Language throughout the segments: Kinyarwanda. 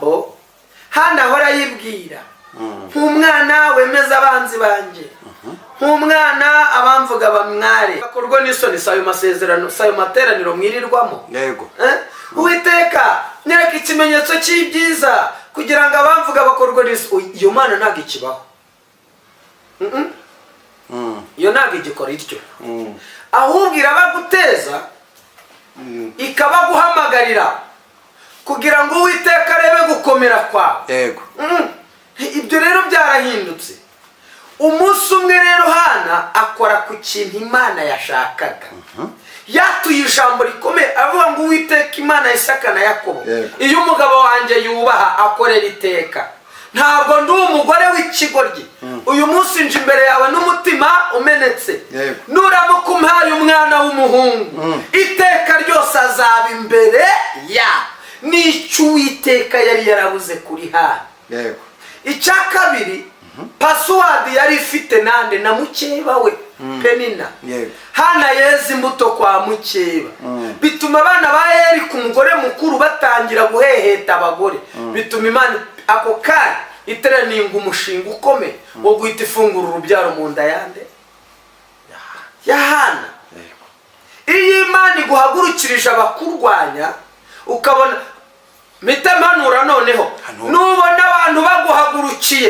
ijambo hano ahora yibwira nk'umwana wemeza abanzi banjye, nk'umwana abamvuga bamware bakorwa n'isoni. Sayo masezerano, sayo materaniro mwirirwamo. Yego. Uwiteka nyereka ikimenyetso cy'ibyiza kugira ngo abamvuga bakorwa n'isoni. Iyo mana ntabwo ikibaho. Iyo ntabwo igikora ityo. Ahubwo irabaguteza ikabaguhamagarira kugira ngo Uwiteka arebe gukomera kwawe. Yego. Ibyo rero byarahindutse. Umunsi umwe rero Hana akora ku kintu Imana yashakaga. Yatuye ijambo rikomeye avuga ngo Uwiteka Imana ya Isaka na Yakobo, iyo umugabo wanjye yubaha akorera iteka, ntabwo ndi umugore w'ikigoryi. Uyu munsi nje imbere yawe n'umutima umenetse. Nuramuka umpaye umwana w'umuhungu, iteka ryose azaba imbere ya n'icyo Uwiteka yari yarabuze kuri Hana. Icya kabiri, password yari ifite nande na mukeba we Penina. Hana yeze imbuto kwa mukeba, bituma abana ba Eli ku mugore mukuru batangira guheheta abagore, bituma Imana ako kanya iteranira umushinga ukomeye wo guhita ifungura urubyaro mu nda yande ya Hana. Iyo Imana iguhagurukirije abakurwanya ukabona mitempanura, noneho nubona abantu baguhagurukiye,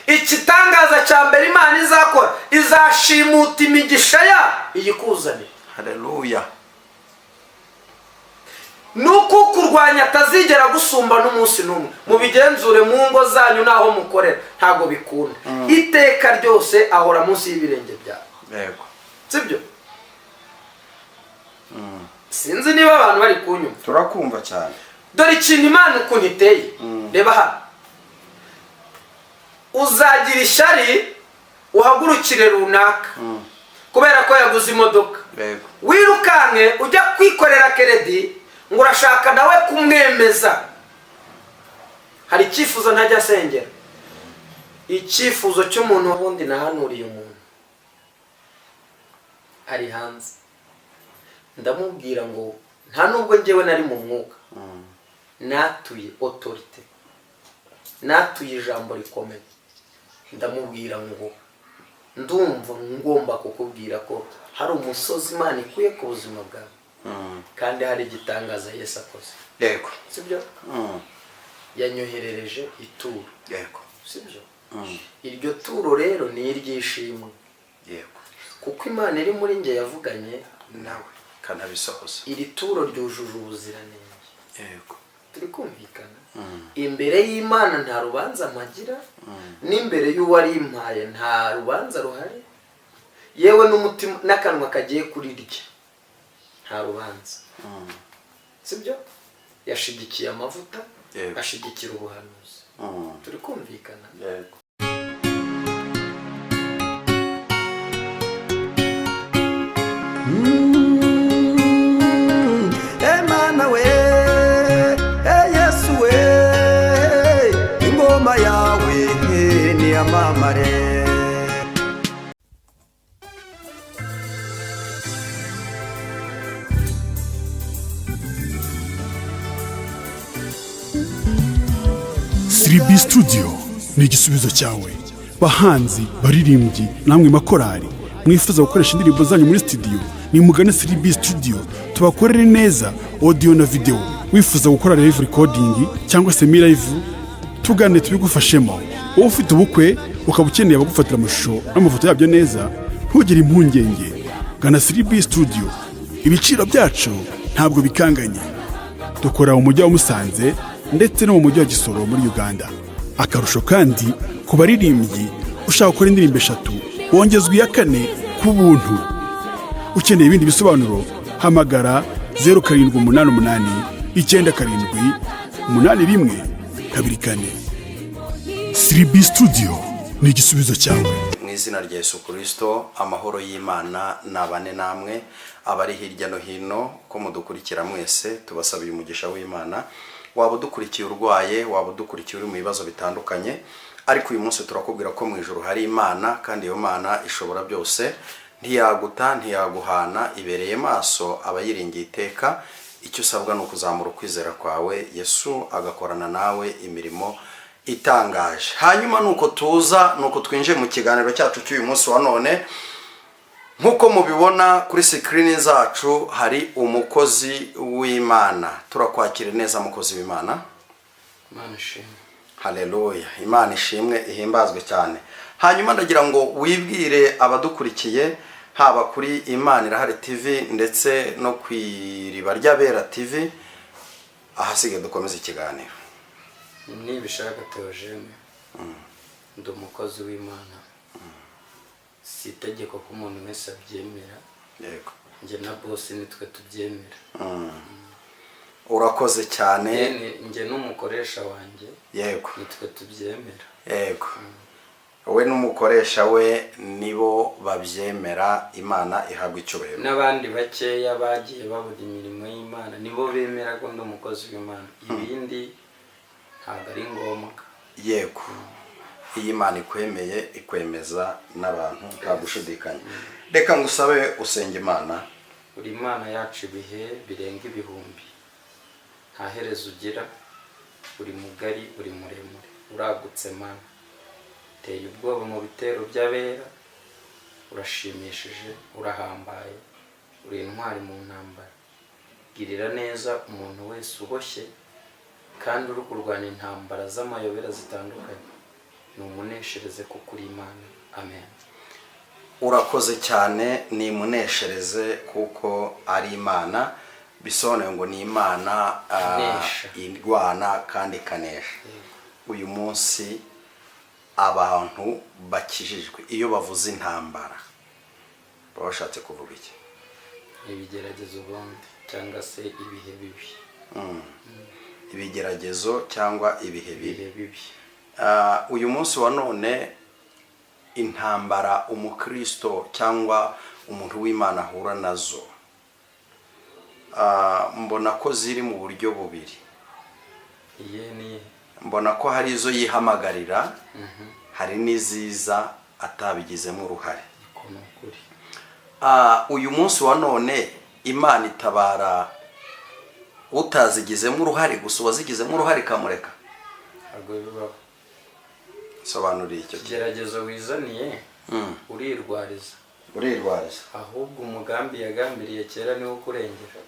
ikitangaza cya mbere Imana izakora izashimuta imigisha ya iyikuzanira. Haleluya. Nuko kurwanya atazigera gusumba n'umunsi n'umwe. Mubigenzure mu ngo zanyu naho mukorera, ntago bikunda. Iteka ryose ahora munsi y'ibirenge byawe. Yego. Sibyo? Sinzi niba abantu bari kunyuma. Turakumva cyane. Dore ikintu Imana ukuntu iteye. Reba hano. Uzagira ishyari uhagurukire runaka kubera ko yaguze imodoka. Wirukanke ujya kwikorera keredi ngo urashaka nawe kumwemeza. Hari icyifuzo ntajya asengera. Icyifuzo cy'umuntu wundi nahanuriye umuntu ari hanze, ndamubwira ngo nta nubwo njyewe nari mu mwuka, natuye autorité, natuye ijambo rikomeye. Ndamubwira ngo ndumva ngomba kukubwira ko hari umusozi Imana ikuye ku buzima bwawe, kandi hari igitangaza Yesu akoze. Yego. Sibyo? Yanyoherereje ituro. Yego. Sibyo? Iryo turo rero ni iry'ishimwe. Yego. Kuko Imana iri muri nge yavuganye nawe kanabisohoza. Iri turo ryujuje ubuziranenge. Yego. Turi kumvikana. Imbere y'Imana nta rubanza magira, n'imbere y'uwari impaye nta rubanza ruhari, yewe n'umutima n'akanwa kagiye kurirya nta rubanza. Sibyo? Yashigikiye amavuta, ashigikira ubuhanuzi. Turi kumvikana. Yego. Emana we, Yesu we, ingoma yawe ni amamare. Siribi Studio ni igisubizo cyawe. Bahanzi, baririmbyi, namwe makorari mwifuza gukoresha indirimbo zanyu muri studio, ni mugane Siribi Studio tubakorere neza audio na video. Wifuza gukora live recording cyangwa se live, tugane tubigufashemo. Wowe ufite ubukwe ukaba ukeneye abagufatira amashusho n'amafoto yabyo neza, ntugire impungenge, gana Siribi Studio. Ibiciro byacu ntabwo bikanganye. Dukora mu mujyi wa Musanze ndetse no mu mujyi wa Gisoro muri Uganda. Akarusho kandi ku baririmbyi ushaka gukora indirimbo 3 wongezwa iya 4 ku buntu. Ukeneye ibindi bisobanuro hamagara 0788 97 81 Siribi Studio ni igisubizo cyawe. Mu izina rya Yesu Kristo, amahoro y'Imana nabane namwe abari hirya no hino ko mudukurikira mwese, tubasabiye umugisha w'Imana. Waba dukurikiye urwaye, waba dukurikiye uri mu bibazo bitandukanye, ariko uyu munsi turakubwira ko mu ijuru hari Imana, kandi iyo Mana ishobora byose, ntiyaguta ntiyaguhana, ibereye maso abayiringiye iteka, icyo usabwa ni ukuzamura ukwizera kwawe, Yesu agakorana nawe imirimo itangaje. Hanyuma nuko twinjiye mu kiganiro cyacu cy'uyu munsi wa none. Nkuko mubibona kuri screen zacu hari umukozi w'Imana. Turakwakira neza mukozi w'Imana. Imana ishimwe. Haleluya. Imana ishimwe ihimbazwe cyane. Hanyuma ndagira ngo wibwire abadukurikiye haba kuri Imana Irahari TV ndetse no ku Iriba ry'Abera TV, ahasigaye dukomeza ikiganiro. Nibishaka Theogene. Ndi umukozi w'Imana. Si itegeko ko umuntu wese abyemera. Yego. Nge na boss nitwe tubyemera. Urakoze cyane. Nge n'umukoresha wanjye. Yego. Nitwe tubyemera. Yego. We n'umukoresha we nibo babyemera. Imana ihabwa icyubahiro. N'abandi bakeya bagiye babura imirimo y'Imana nibo bemera ko ndi umukozi w'Imana. Ibindi ntabwo ari ngombwa. Yego. Iyi Imana ikwemeye ikwemeza n'abantu nta gushidikanya. Reka ngusabe usenge Imana. Uri Imana yacu ibihe birenga ibihumbi. Nta herezo ugira. Uri mugari, uri muremure, uragutse Mana. Teye ubwoba mu bitero by'abera. Urashimishije, urahambaye. Uri intwari mu ntambara. Girira neza umuntu wese uboshye kandi uri kurwana intambara z'amayobera zitandukanye. Numuneshereze kuko uri Imana. Amen. Urakoze cyane, nimuneshereze kuko ari Imana. Bisobanuye ngo ni Imana irwana kandi ikanesha. Uyu munsi abantu bakijijwe iyo bavuze intambara baba bashatse kuvuga iki? Ibigeragezo bombi cyangwa se ibihe bibi. Ibigeragezo cyangwa ibihe bibi. Uyu munsi wa none intambara umukristo cyangwa umuntu w'Imana ahura nazo, mbona ko ziri mu buryo bubiri. Mbona ko hari izo yihamagarira, hari n'iziza atabigizemo uruhare. Uyu munsi wa none Imana itabara utazigizemo uruhare gusa, wazigizemo uruhare ikamureka. Ntabwo bibaho. Sobanura icyo kigeragezo wizaniye urirwariza. Ahubwo umugambi yagambiriye kera niwo kurengera.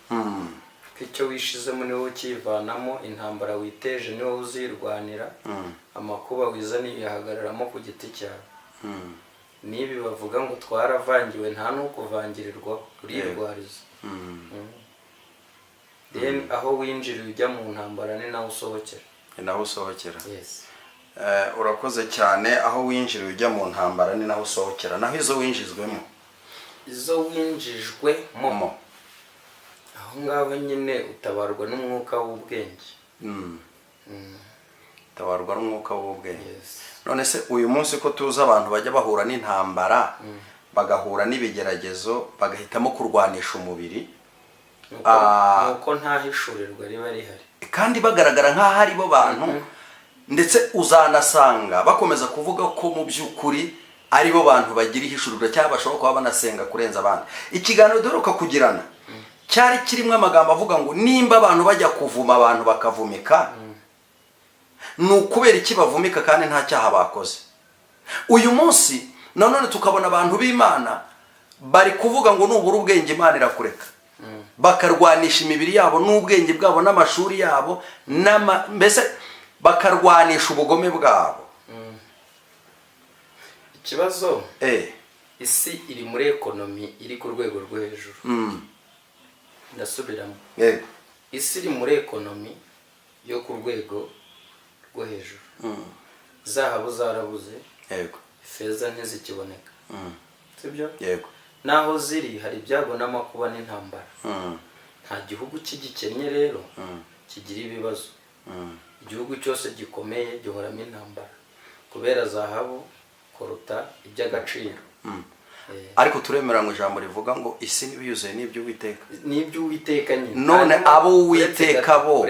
Icyo wishizemo niwo ukivanamo, intambara witeje niwo uzirwanira. Amakuba wizaniye yahagararamo ku giti cyawe. Nibi bavuga ngo twaravangiwe nta n'ukuvangirirwa, urirwariza. Then aho winjira ujya mu ntambara ni naho usohokera. Yes. Urakoze cyane, aho winjira ujya mu ntambara ni naho usohokera. Naho izo winjizwemo, izo winjijwemo, aho ngaho nyine utabarwa n'umwuka w'ubwenge. Utabarwa n'umwuka w'ubwenge. None se uyu munsi ko tuzi abantu bajya bahura n'intambara, bagahura n'ibigeragezo, bagahitamo kurwanisha umubiri, nuko nta hishurirwa riba rihari kandi bagaragara nk'aho ari bo bantu. Ndetse uzanasanga bakomeza kuvuga ko mu by'ukuri ari bo bantu bagira ihishurirwa cyangwa bashobora kuba banasenga kurenza abandi. Ikiganiro duheruka kugirana cyari kirimo amagambo avuga ngo nimba abantu bajya kuvuma abantu bakavumika, ni ukubera iki bavumika kandi nta cyaha bakoze. Uyu munsi nanone tukabona abantu b'Imana bari kuvuga ngo nubura ubwenge Imana irakureka, bakarwanisha imibiri yabo n'ubwenge bwabo n'amashuri yabo, mbese bakarwanisha ubugome bwabo. Ikibazo isi iri muri ekonomi iri ku rwego rwo hejuru. Ndasubiramo. Isi iri muri ekonomi yo ku rwego rwo hejuru. Zahabu zarabuze, feza ntizikiboneka. Sibyo? Naho ziri hari ibyago n'amakuba n'intambara. Nta gihugu kigikennye rero kigira ibibazo. Igihugu cyose gikomeye gihoramo intambara kubera zahabu koruta iby'agaciro. Ariko turemera ngo ijambo rivuga ngo isi n'ibiyuzuye n'ibyo Uwiteka nyine. None abo Uwiteka bo,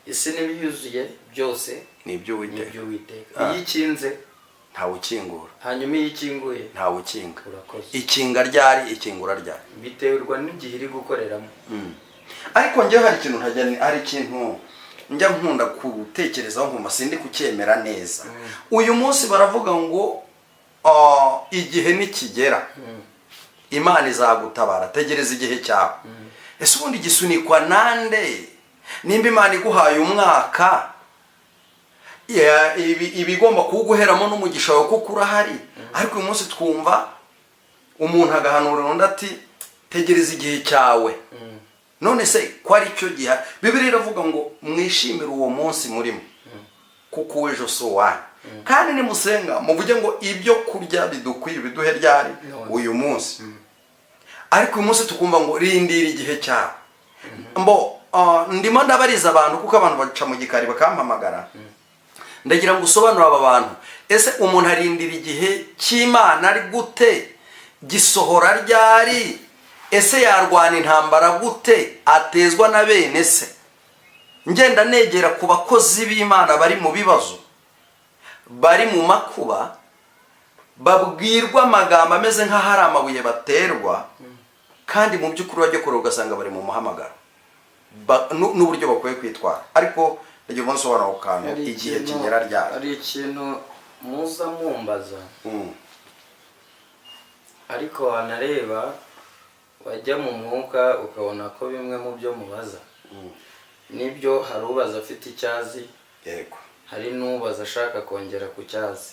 isi n'ibiyuzuye byose n'ibyo Uwiteka. Iyo ikinze ntawe ukingura, hanyuma iyo ikinguye ntawe ukinga. Urakoze. Ikinga ryari, ikingura ryari, biterwa n'igihe iri gukoreramo. ariko njyewe hari ikintu njya nkunda gutekerezaho nkumva sindi kucyemera neza. Uyu munsi baravuga ngo igihe nikigera Imana izagutabara, tegereza igihe cyawe. Ese ubundi gisunikwa nande? Nimba Imana iguhaye umwaka ibigomba kuguheramo n'umugisha wawe kuko urahari, ariko uyu munsi twumva umuntu agahanura undi ati tegereza igihe cyawe. None se ko ari cyo gihe Bibiliya iravuga ngo mwishimire uwo munsi murimo kuko ejo so wanyu, kandi nimusenga muvuge ngo ibyo kurya bidukwiye biduhe ryari uyu munsi. Ariko uyu munsi tukumva ngo rindira igihe cyawe. Ndimo ndabariza abantu kuko abantu baca mu gikari bakampamagara, ndagira ngo usobanure aba bantu, ese umuntu arindira igihe cy'Imana ari gute? Gisohora ryari? Ese yarwana intambara gute? Atezwa na bene se? Ngenda negera ku bakozi b'Imana bari mu bibazo, bari mu makuba, babwirwa amagambo ameze nk'ahari amabuye baterwa, kandi mu by'ukuri bajya kure ugasanga bari mu muhamagaro n'uburyo bakwiye kwitwara. Ariko ndagira ngo nsobanure ako kantu, igihe kigera ryari. Ari ikintu muza mumbaza, ariko wanareba wajya mu mwuka ukabona ko bimwe mu byo mubaza nibyo. Hari ubaza afite icyazi, yego, hari n'ubaza ashaka kongera ku cyazi,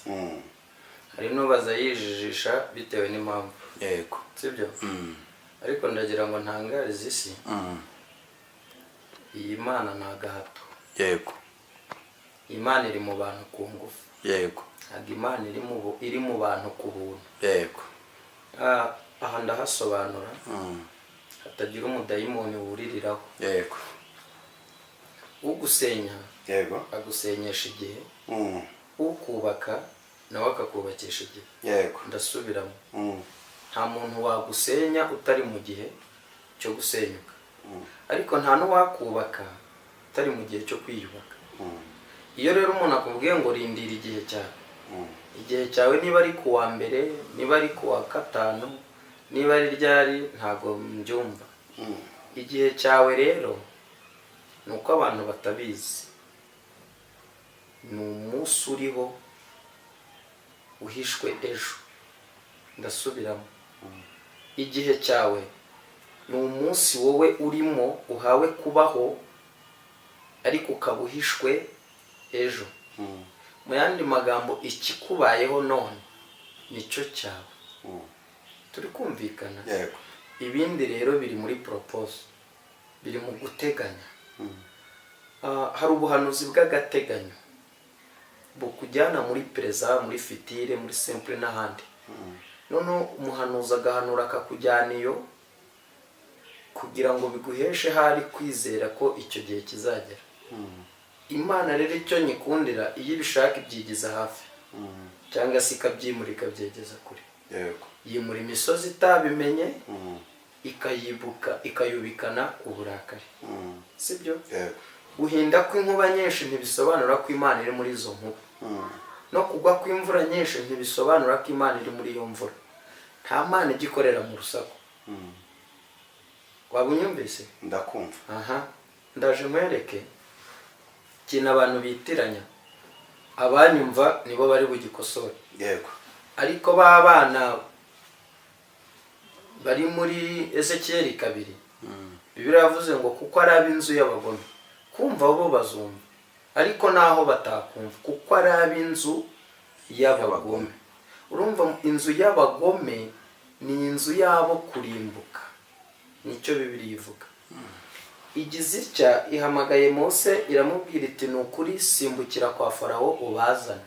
hari n'ubaza yijijisha bitewe n'impamvu, yego, sibyo? Ariko ndagira ngo ntangarize isi, iyi Mana ni agahato, yego. Imana iri mu bantu ku ngufu, yego. ntabwo Imana iri mu bantu ku buntu, yego. aha ndahasobanura hatagira umudayimoni wuririraho. yego. Ugusenya, yego, agusenyesha igihe, ukubaka nawe akakubakisha igihe. yego. Ndasubiramo, nta muntu wagusenya utari mu gihe cyo gusenyuka, ariko nta n'uwakubaka utari mu gihe cyo kwiyubaka. Iyo rero umuntu akubwiye ngo rindira igihe cyawe, igihe cyawe niba ari ku wa mbere, niba ari ku wa gatanu, niba ari ryari, ntabwo mbyumva. Igihe cyawe rero ni uko abantu batabizi, ni umunsi uriho uhishwe ejo. Ndasubiramo, igihe cyawe ni umunsi wowe urimo uhawe kubaho, ariko ukaba uhishwe ejo. Mu yandi magambo, ikikubayeho none nicyo cyawe. Turi kumvikana? yego. Ibindi rero biri muri propose, biri mu guteganya. Hari ubuhanuzi bw'agateganyo bukujyana muri pereza, muri fitire, muri simple n'ahandi. Noneho umuhanuzi agahanura akakujyana iyo kugira ngo biguheshe hari kwizera ko icyo gihe kizagera. Imana rero icyo nyikundira, iyo ibishaka ibyigiza hafi, cyangwa se ikabyimura ikabyegeza kure. yego. Yimura imisozi itabimenye, ikayibuka ikayubikana uburakari, sibyo? yego. Guhinda kw'inkuba nyinshi ntibisobanura ko Imana iri muri izo nkuba, no kugwa kw'imvura nyinshi ntibisobanura ko Imana iri muri iyo mvura. Nta Mana igikorera mu rusaku. Waba unyumvise? Ndakumva. Ndaje nkwereke ikintu abantu bitiranya. Abanyumva nibo bari bugikosore, yego. ariko ba bana bari muri Ezekiel 2, Bibiliya yavuze ngo kuko ari ab'inzu y'abagome, kumva bo bazumva, ariko naho batakumva kuko ari ab'inzu y'abagome. Urumva, inzu y'abagome ni inzu yabo kurimbuka, nicyo Bibiliya ivuga. Igize itya ihamagaye Mose, iramubwira iti ni ukuri simbukira kwa Farawo ubazane,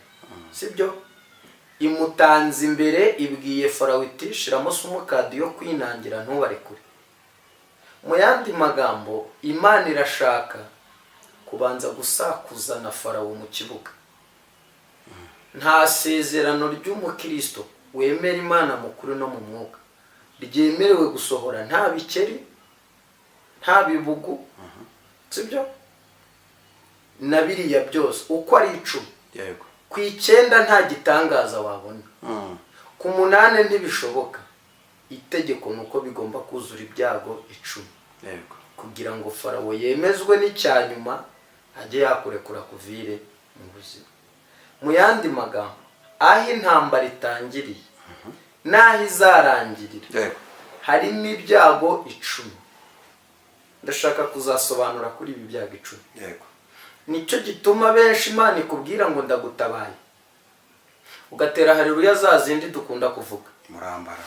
sibyo? Imutanze imbere, ibwiye Farawo iti shiramo sumukadi yo kwinangira ntubarekure. Mu yandi magambo, Imana irashaka kubanza gusakuza na Farawo mu kibuga. Nta sezerano ry'umukristo wemera Imana mu kuri no mu mwuka ryemerewe gusohora nta bikeri, nta bibugu, sibyo? Na biriya byose uko ari 10, yego. ku 9 nta gitangaza wabona, ku 8 ntibishoboka. Itegeko nuko bigomba kuzura ibyago 10, yego. kugira ngo Farawo yemezwe n'icyanyuma ajye yakurekura kuvire mu buzima. Mu yandi magambo, aho intambara itangiriye n'aho izarangirira harimo ibyago 10. Ndashaka kuzasobanura kuri ibi byago 10. Nicyo gituma benshi Imana ikubwira ngo ndagutabaye, ugatera haleluya za zindi dukunda kuvuga murambara,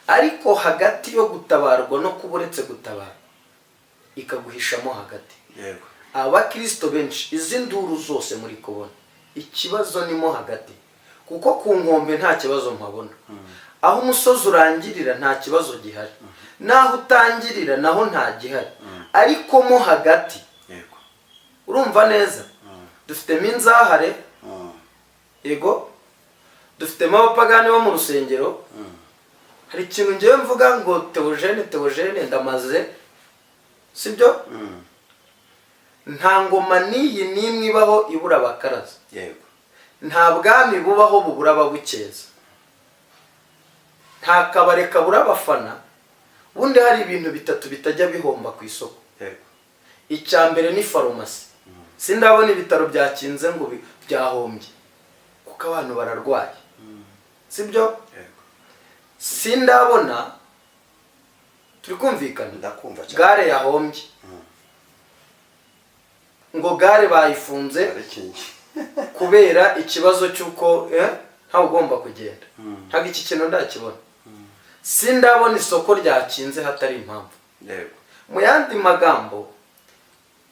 ariko hagati yo gutabarwa no kuburetse gutabara ikaguhishamo hagati. Abakristo benshi izi nduru zose muri kubona, ikibazo nimo hagati, kuko ku nkombe nta kibazo mpabona. Aho umusozi urangirira nta kibazo gihari, naho utangirira naho nta gihari, ariko mo hagati urumva neza. Dufitemo inzahare, yego, dufitemo abapagani bo mu rusengero. Hari ikintu ngewe mvuga ngo Theogene ndamaze, sibyo? Nta ngoma n'iyi n'imwe ibaho ibura abakaraza, nta bwami bubaho bubura ababukeza, nta kabare kabura abafana. Bundi hari ibintu 3 bitajya bihomba ku isoko. Icya mbere ni farumasi. Sindabona ibitaro byakinze ngo byahombye kuko abantu bararwaye, sibyo? Sindabona, turi kumvikana, ndakumva cyane, gare yahombye ngo gare bayifunze kubera ikibazo cyuko ntawe ugomba kugenda. Ntabwo iki kintu ndakibona. Sindabona isoko ryakinze hatari impamvu. Mu yandi magambo,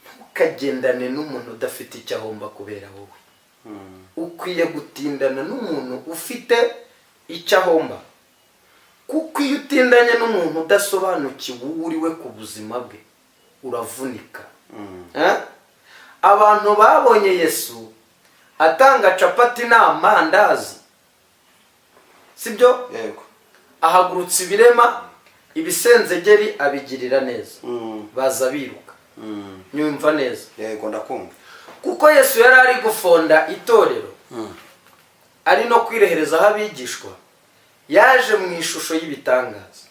ntukagendane n'umuntu udafite icyo ahomba kubera wowe. Ukwiye gutindana n'umuntu ufite icyo ahomba, kuko iyo utindanye n'umuntu udasobanukiwe uriwe ku buzima bwe uravunika. Abantu babonye Yesu atanga capati n'amandazi, sibyo? Ahagurutsa ibirema, ibisenzegeri abigirira neza, baza biruka. Nyumva neza? Yego ndakumva. Kuko Yesu yari ari gufonda itorero, ari no kwireherezaho abigishwa, yaje mu ishusho y'ibitangaza.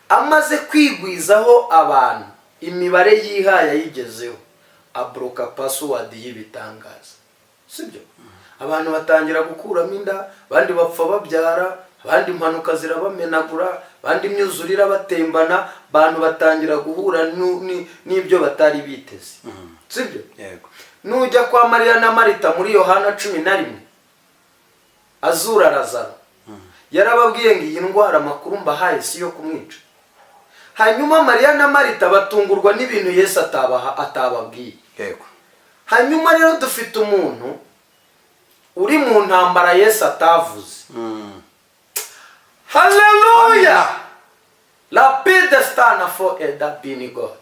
Amaze kwigwizaho abantu, imibare yihaye yigezeho, abroka password y'ibitangaza, sibyo? Abantu batangira gukuramo inda, abandi bapfa babyara, abandi impanuka zirabamenagura, abandi imyuzurira batembana, abantu batangira guhura n'ibyo batari biteze, sibyo? Nujya kwa Mariya na Marita muri Yohana 11 azura Lazaro, yarababwiye ngo iyi ndwara makuru mbahaye si yo kumwica. Hanyuma Mariya na Marita batungurwa n'ibintu Yesu atababwiye. Hanyuma rero dufite umuntu uri mu ntambara Yesu atavuze. Hallelujah! La paix de stana for Eda bini God.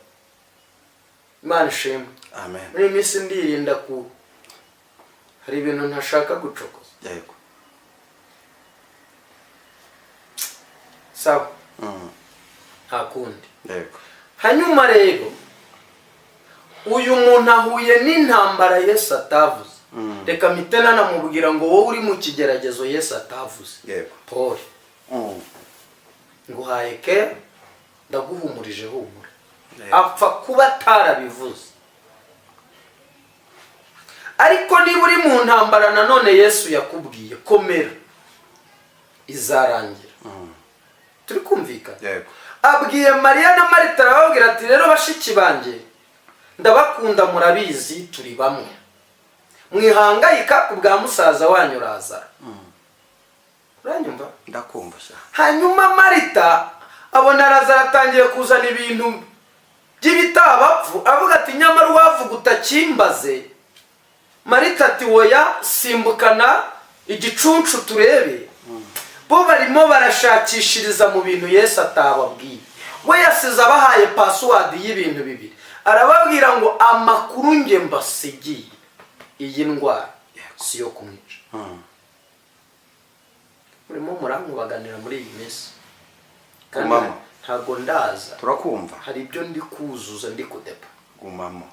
Imana ishimwe. Amen. Muri minsi ndirinda ku hari ibintu ntashaka gucokoza. Sawa. Hakundi. Hanyuma rero uyu muntu ahuye n'intambara Yesu atavuze. Reka mitena namubwira ngo wowe uri mu kigeragezo Yesu atavuze. Paul. Nguhaye ke ndaguhumurije humura. Apfa kuba tarabivuze. Ariko niba uri mu ntambara nanone Yesu yakubwiye komera izarangira. Turi kumvikana. Abwiye Mariya na Marita arababwira ati rero bashiki banje ndabakunda murabizi turi bamwe. Mwihangayika kubwa musaza wanyu Lazaro. Uranyumva? Ndakumva sha. Hanyuma Marita abona Lazaro atangiye kuzana ibintu by'ibitabapfu, avuga ati nyamara wavuga utakimbaze. Marita ati woya simbukana igicuncu turebe. Bo barimo barashakishiriza mu bintu Yesu atababwiye. We yasize abahaye password y'ibintu bibiri. Arababwira ngo amakuru nge mbasigiye iyi ndwara si yo kumwica. Urimo murankubaganira muri iyi minsi. Gumamo. Ntago ndaza. Turakumva. Hari ibyo ndi kuzuza ndi kudepa. Gumamo.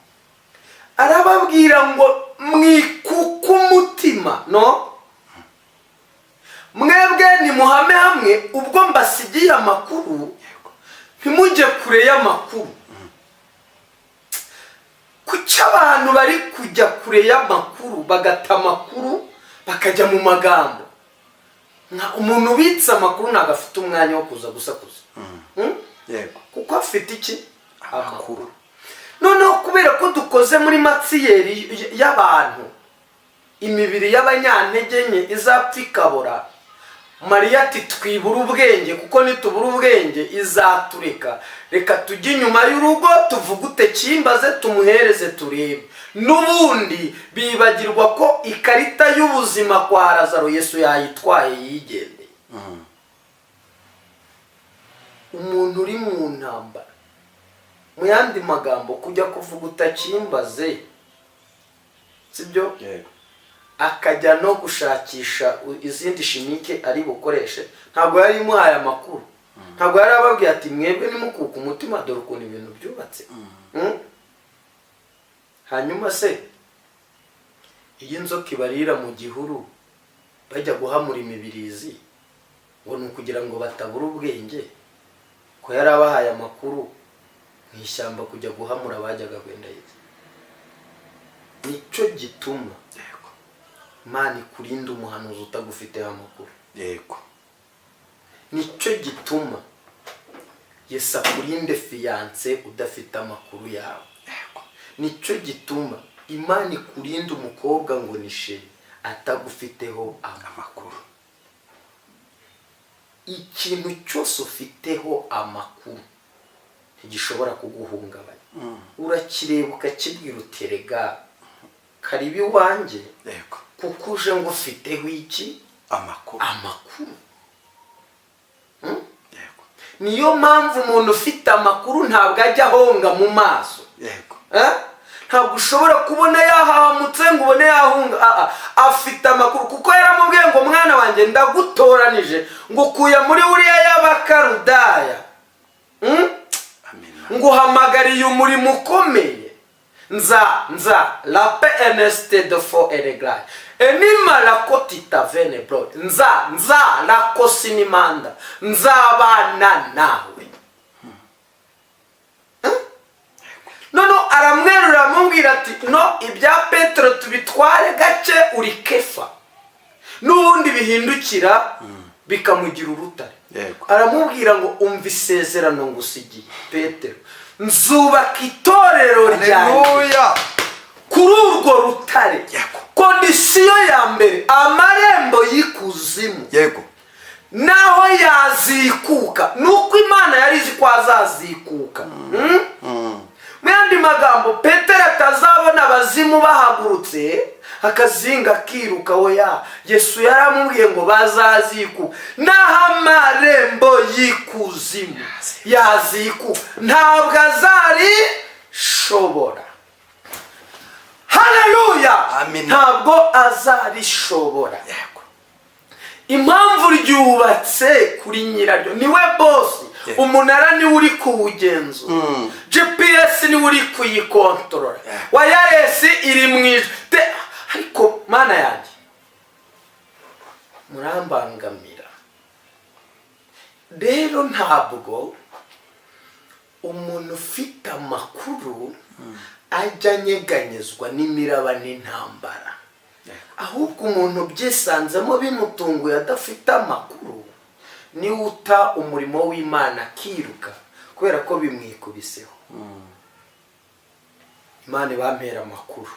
Arababwira ngo mwikuku mutima, no? Mwebwe ni muhame hamwe ubwo mbasigiye amakuru, ntimujye kure y'amakuru. kuki abantu bari kujya kure y'amakuru bagata amakuru bakajya mu magambo? Umuntu ubitse amakuru ntabwo afite umwanya wo kuza gusakuza. Yego. Kuko afite iki? Amakuru. Noneho kubera ko dukoze muri matsiyeri y'abantu, imibiri y'abanyantege nke izapfa ikabora, Mariya ati twibura ubwenge, kuko nitubura ubwenge izatureka. Reka tujye inyuma y'urugo tuvugute kimbaze tumuhereze turebe. N'ubundi bibagirwa ko ikarita y'ubuzima kwa Lazaro Yesu yayitwaye yigendeye. Umuntu uri mu ntambara, mu yandi magambo kujya kuvuguta kimbaze, sibyo? Yego. Akajya no gushakisha izindi shimike ari bukoreshe, ntabwo yari imuhaye amakuru. Ntabwo yari ababwiye ati mwebwe nimukuka umutima dore ukuntu ibintu byubatse. Hanyuma se iyi nzoka ibarira mu gihuru bajya guhamura imibirizi ngo ni ukugira ngo batabura ubwenge, ko yari abahaye amakuru mu ishyamba kujya guhamura bajyaga kwenda yize. Nicyo gituma Imana ikurinda umuhanuzi utagufiteho amakuru. Yego. Nicyo gituma Yesu akurinde fiyanse udafite amakuru yawe. Nicyo gituma Imana ikurinda umukobwa ngo ni sheri atagufiteho amakuru. Ikintu cyose ufiteho amakuru ntigishobora kuguhungabanya. Urakireba ukakibwira uterega karibi wanjye. Yego. Kuko uje ngo ufiteho iki? Amakuru. Yego. Niyo mpamvu umuntu ufite amakuru ntabwo ajya ahonga mu maso. Yego. Ntabwo ushobora kubona yahahamutse ngo ubone yahunga. Afite amakuru kuko yaramubwiye ngo mwana wanjye ndagutoranije ngo ukuye muri uriya y'abakarudaya. Ngo uhamagariye umurimo ukomeye. Nza la PNST de fo ereglaye enima la kotita vene bro nza la kosinimanda nzabana nawe. Nono aramwerura amubwira ati no ibya Petero tubitware gake uri Kefa, n'ubundi bihindukira bikamugira urutare. Aramubwira ngo umva isezerano ngusigiye Petero, nzubaka itorero ryanjye kuri urwo rutare. Kondisiyo ya mbere amarembo y'ikuzimu. Yego. Naho yazikuka nuko Imana yari izi ko azazikuka. Mu yandi magambo Petero atazabona abazimu bahagurutse akazinga kiruka oya. Yesu yaramubwiye ngo bazazikuka. Naho amarembo y'ikuzimu yazikuka ntabwo azari shobora. Haleluya. Amen. Ntabwo azarishobora. Impamvu ryubatse kuri nyiraryo niwe boss. Umunara niwe uri kuwugenza. GPS niwe uri kuyikontorora. Wireless iri mwijwe. Ariko mana yanjye murambangamira. Rero ntabwo umuntu ufite amakuru ajya nyeganyezwa n'imiraba n'intambara. Ahubwo umuntu byisanzemo bimutunguye adafite amakuru niwe uta umurimo w'Imana akiruka kubera ko bimwikubiseho. Imana bampera amakuru.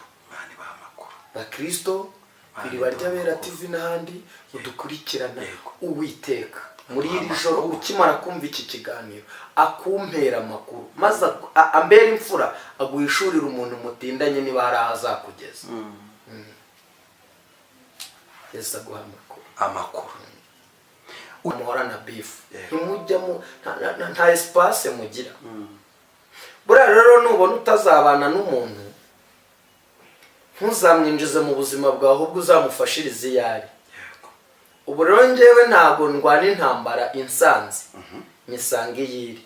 Bakristo kwiriba ry'Abera TV n'ahandi udukurikirana. Uwiteka muri iri joro ukimara kumva iki kiganiro akumpera amakuru maze ambera imfura aguhishurira umuntu mutindanye niba hari azakugeza. Yesu aguha amakuru. Umuhora na beef ntimujyamo nta espace mugira. Buriya rero nubona utazabana n'umuntu ntuzamwinjize mu buzima bwawe ahubwo uzamufashirize iyari. Ubu rero njyewe ntabwo ndwana intambara insanze nisanga iyiri.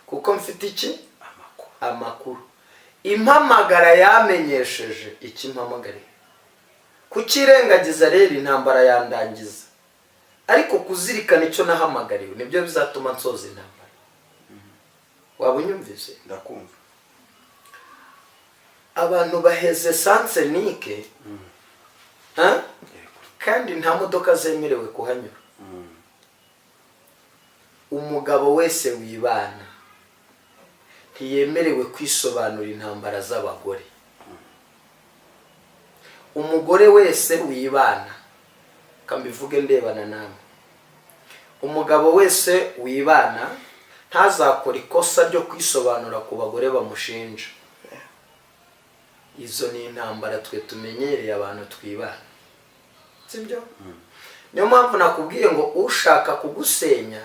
Kuko mfite iki? Amakuru. Impamagara yamenyesheje iki mpamagare. Kukirengagiza rero intambara yandangiza. Ariko kuzirikana icyo nahamagariwe nibyo bizatuma nsoza intambara. Waba unyumvise? Ndakumva. abantu baheze sansenike kandi nta modoka zemerewe kuhanyura. Umugabo wese wibana ntiyemerewe kwisobanura intambara z'abagore. Umugore wese wibana, kambivuge ndebana namwe, umugabo wese wibana ntazakora ikosa ryo kwisobanura ku bagore bamushinja. Izo ni intambara twe tumenyereye abantu twibana, sibyo? Niyo mpamvu nakubwiye ngo ushaka kugusenya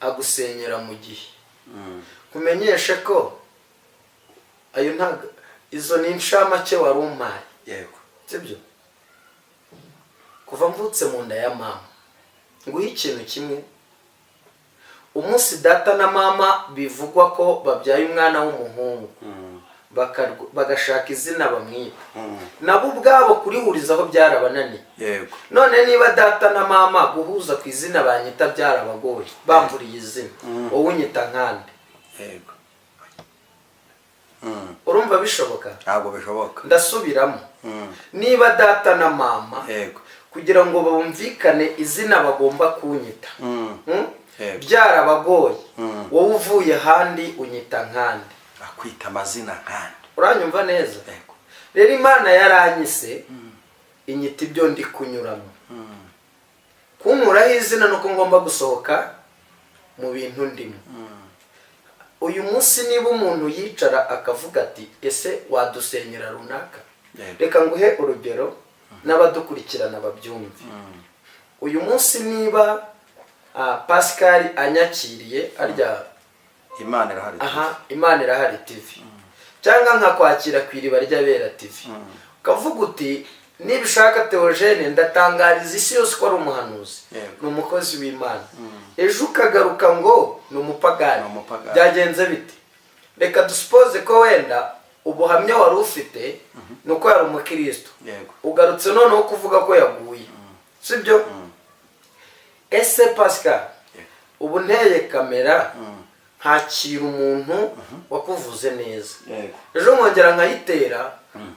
agusenyera mu gihe. Kumenyeshe ko ayo ntago, izo ni inshamake wari umpaye. Yego. Sibyo? Kuva mvutse mu nda ya mama nguhe ikintu kimwe. Umunsi data na mama bivugwa ko babyaye umwana w'umuhungu, bagashaka izina bamwita, nabo ubwabo kurihurizaho byarabananiye. Yego. None niba data na mama guhuza ku izina banyita byarabagoye, bamburiye izina, wowe unyita nkande. Yego. Urumva bishoboka? Ntabwo bishoboka. Ndasubiramo. Niba data na mama Yego. kugira ngo bumvikane izina bagomba kunyita, byarabagoye, wowe uvuye handi unyita nkande. Akwita amazina nkande. Uranyumva neza? Yego. Rero Imana yaranyise inyita ibyo ndi kunyuramo. Kunkuraho izina nuko ngomba gusohoka mu bintu ndimo. Uyu munsi niba umuntu yicara akavuga ati ese wadusenyera runaka, reka nguhe urugero n'abadukurikirana babyumve. Uyu munsi niba Pascal anyakiriye arya Imana irahari. Imana irahari TV, cyangwa nkakwakira ku iriba ry'abera TV, ukavuga uti niba ushaka Theogene ndatangariza isi yose ko ari umuhanuzi, ni umukozi w'Imana, ejo ukagaruka ngo ni umupagani, byagenze bite? Reka dusupoze ko wenda ubuhamya wari ufite nuko yari umukristo, ugarutse noneho kuvuga ko yaguye, sibyo? Ese Pascal, ubu nteye kamera ntakira umuntu wakuvuze neza, ejo nkongera nkayitera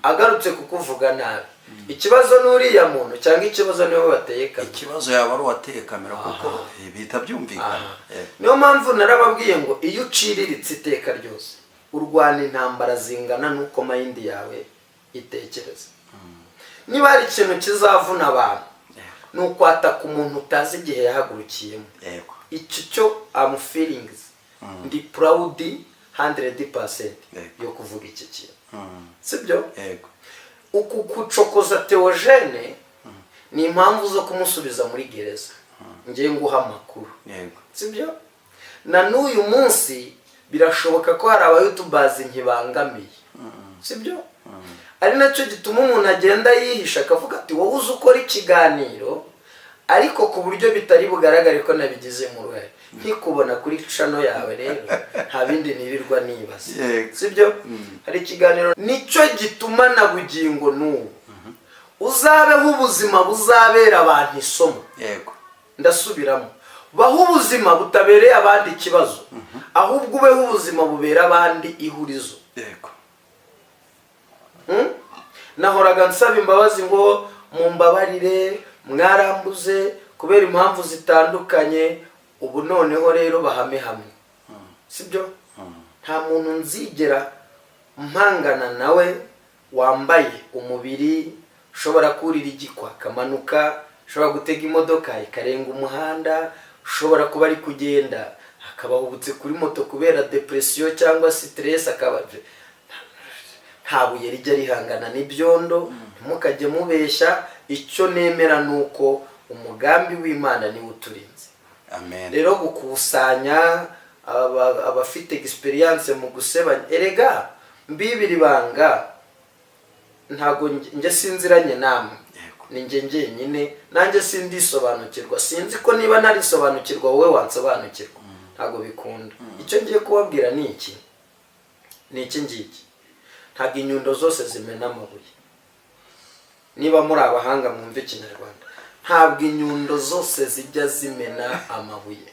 agarutse kukuvuga nabi, ikibazo n'uriya muntu cyangwa ikibazo niwe wateye kamera? Ikibazo yaba ari uwateye kamera kuko bihita byumvikana. Niyo mpamvu narababwiye ngo iyo uciriritse iteka ryose urwana intambara zingana n'uko mayindi yawe itekereza. Niba hari ikintu kizavuna abantu ni ukwataka umuntu utazi igihe yahagurukiyemo. Icyo cyo am feelings ndi proud 100% yo kuvuga iki kintu, sibyo? Yego. Uku kucokoza Theogene ni impamvu zo kumusubiza muri gereza, ngiye nguha amakuru, sibyo? Na n'uyu munsi birashoboka ko hari abayutubazi nkibangamiye, sibyo? Ari nacyo gituma umuntu agenda yihisha akavuga ati wowe uzi ukora ikiganiro ariko ku buryo bitari bugaragare ko nabigize mu ruhare, nkikubona kuri channel yawe rero nta bindi nirirwa nibaza, sibyo? Hari ikiganiro nicyo gituma na bugingo n'ubu uzabeho ubuzima buzabera abantu isomo. Yego. Ndasubiramo, baho ubuzima butabereye abandi ikibazo, ahubwo ubeho ubuzima bubera abandi ihurizo. Yego. Nahoraga nsaba imbabazi ngo mumbabarire, mwarambuze kubera impamvu zitandukanye, ubu noneho rero bahame hamwe, sibyo? Nta muntu nzigera mpangana nawe wambaye umubiri, ushobora kurira igikwa kamanuka, ushobora gutega imodoka ikarenga umuhanda, ushobora kuba ari kugenda akaba hubutse kuri moto kubera depression cyangwa stress, akaba nta buye rijya rihangana n'ibyondo. Ntimukajye mubeshya, icyo nemera nuko umugambi w'Imana niwe uturinze. Amen. Rero gukusanya abafite experience mu gusebanya, erega mbibiri banga ntago nge sinziranye namwe, ni nge njyenyine, nanjye sindisobanukirwa, sinzi ko niba narisobanukirwa wowe wansobanukirwa, ntago bikunda. Icyo ngiye kubabwira ni iki, ni iki ngiki, ntago inyundo zose zimena amabuye. Niba muri abahanga mwumve Ikinyarwanda, ntabwo inyundo zose zijya zimena amabuye.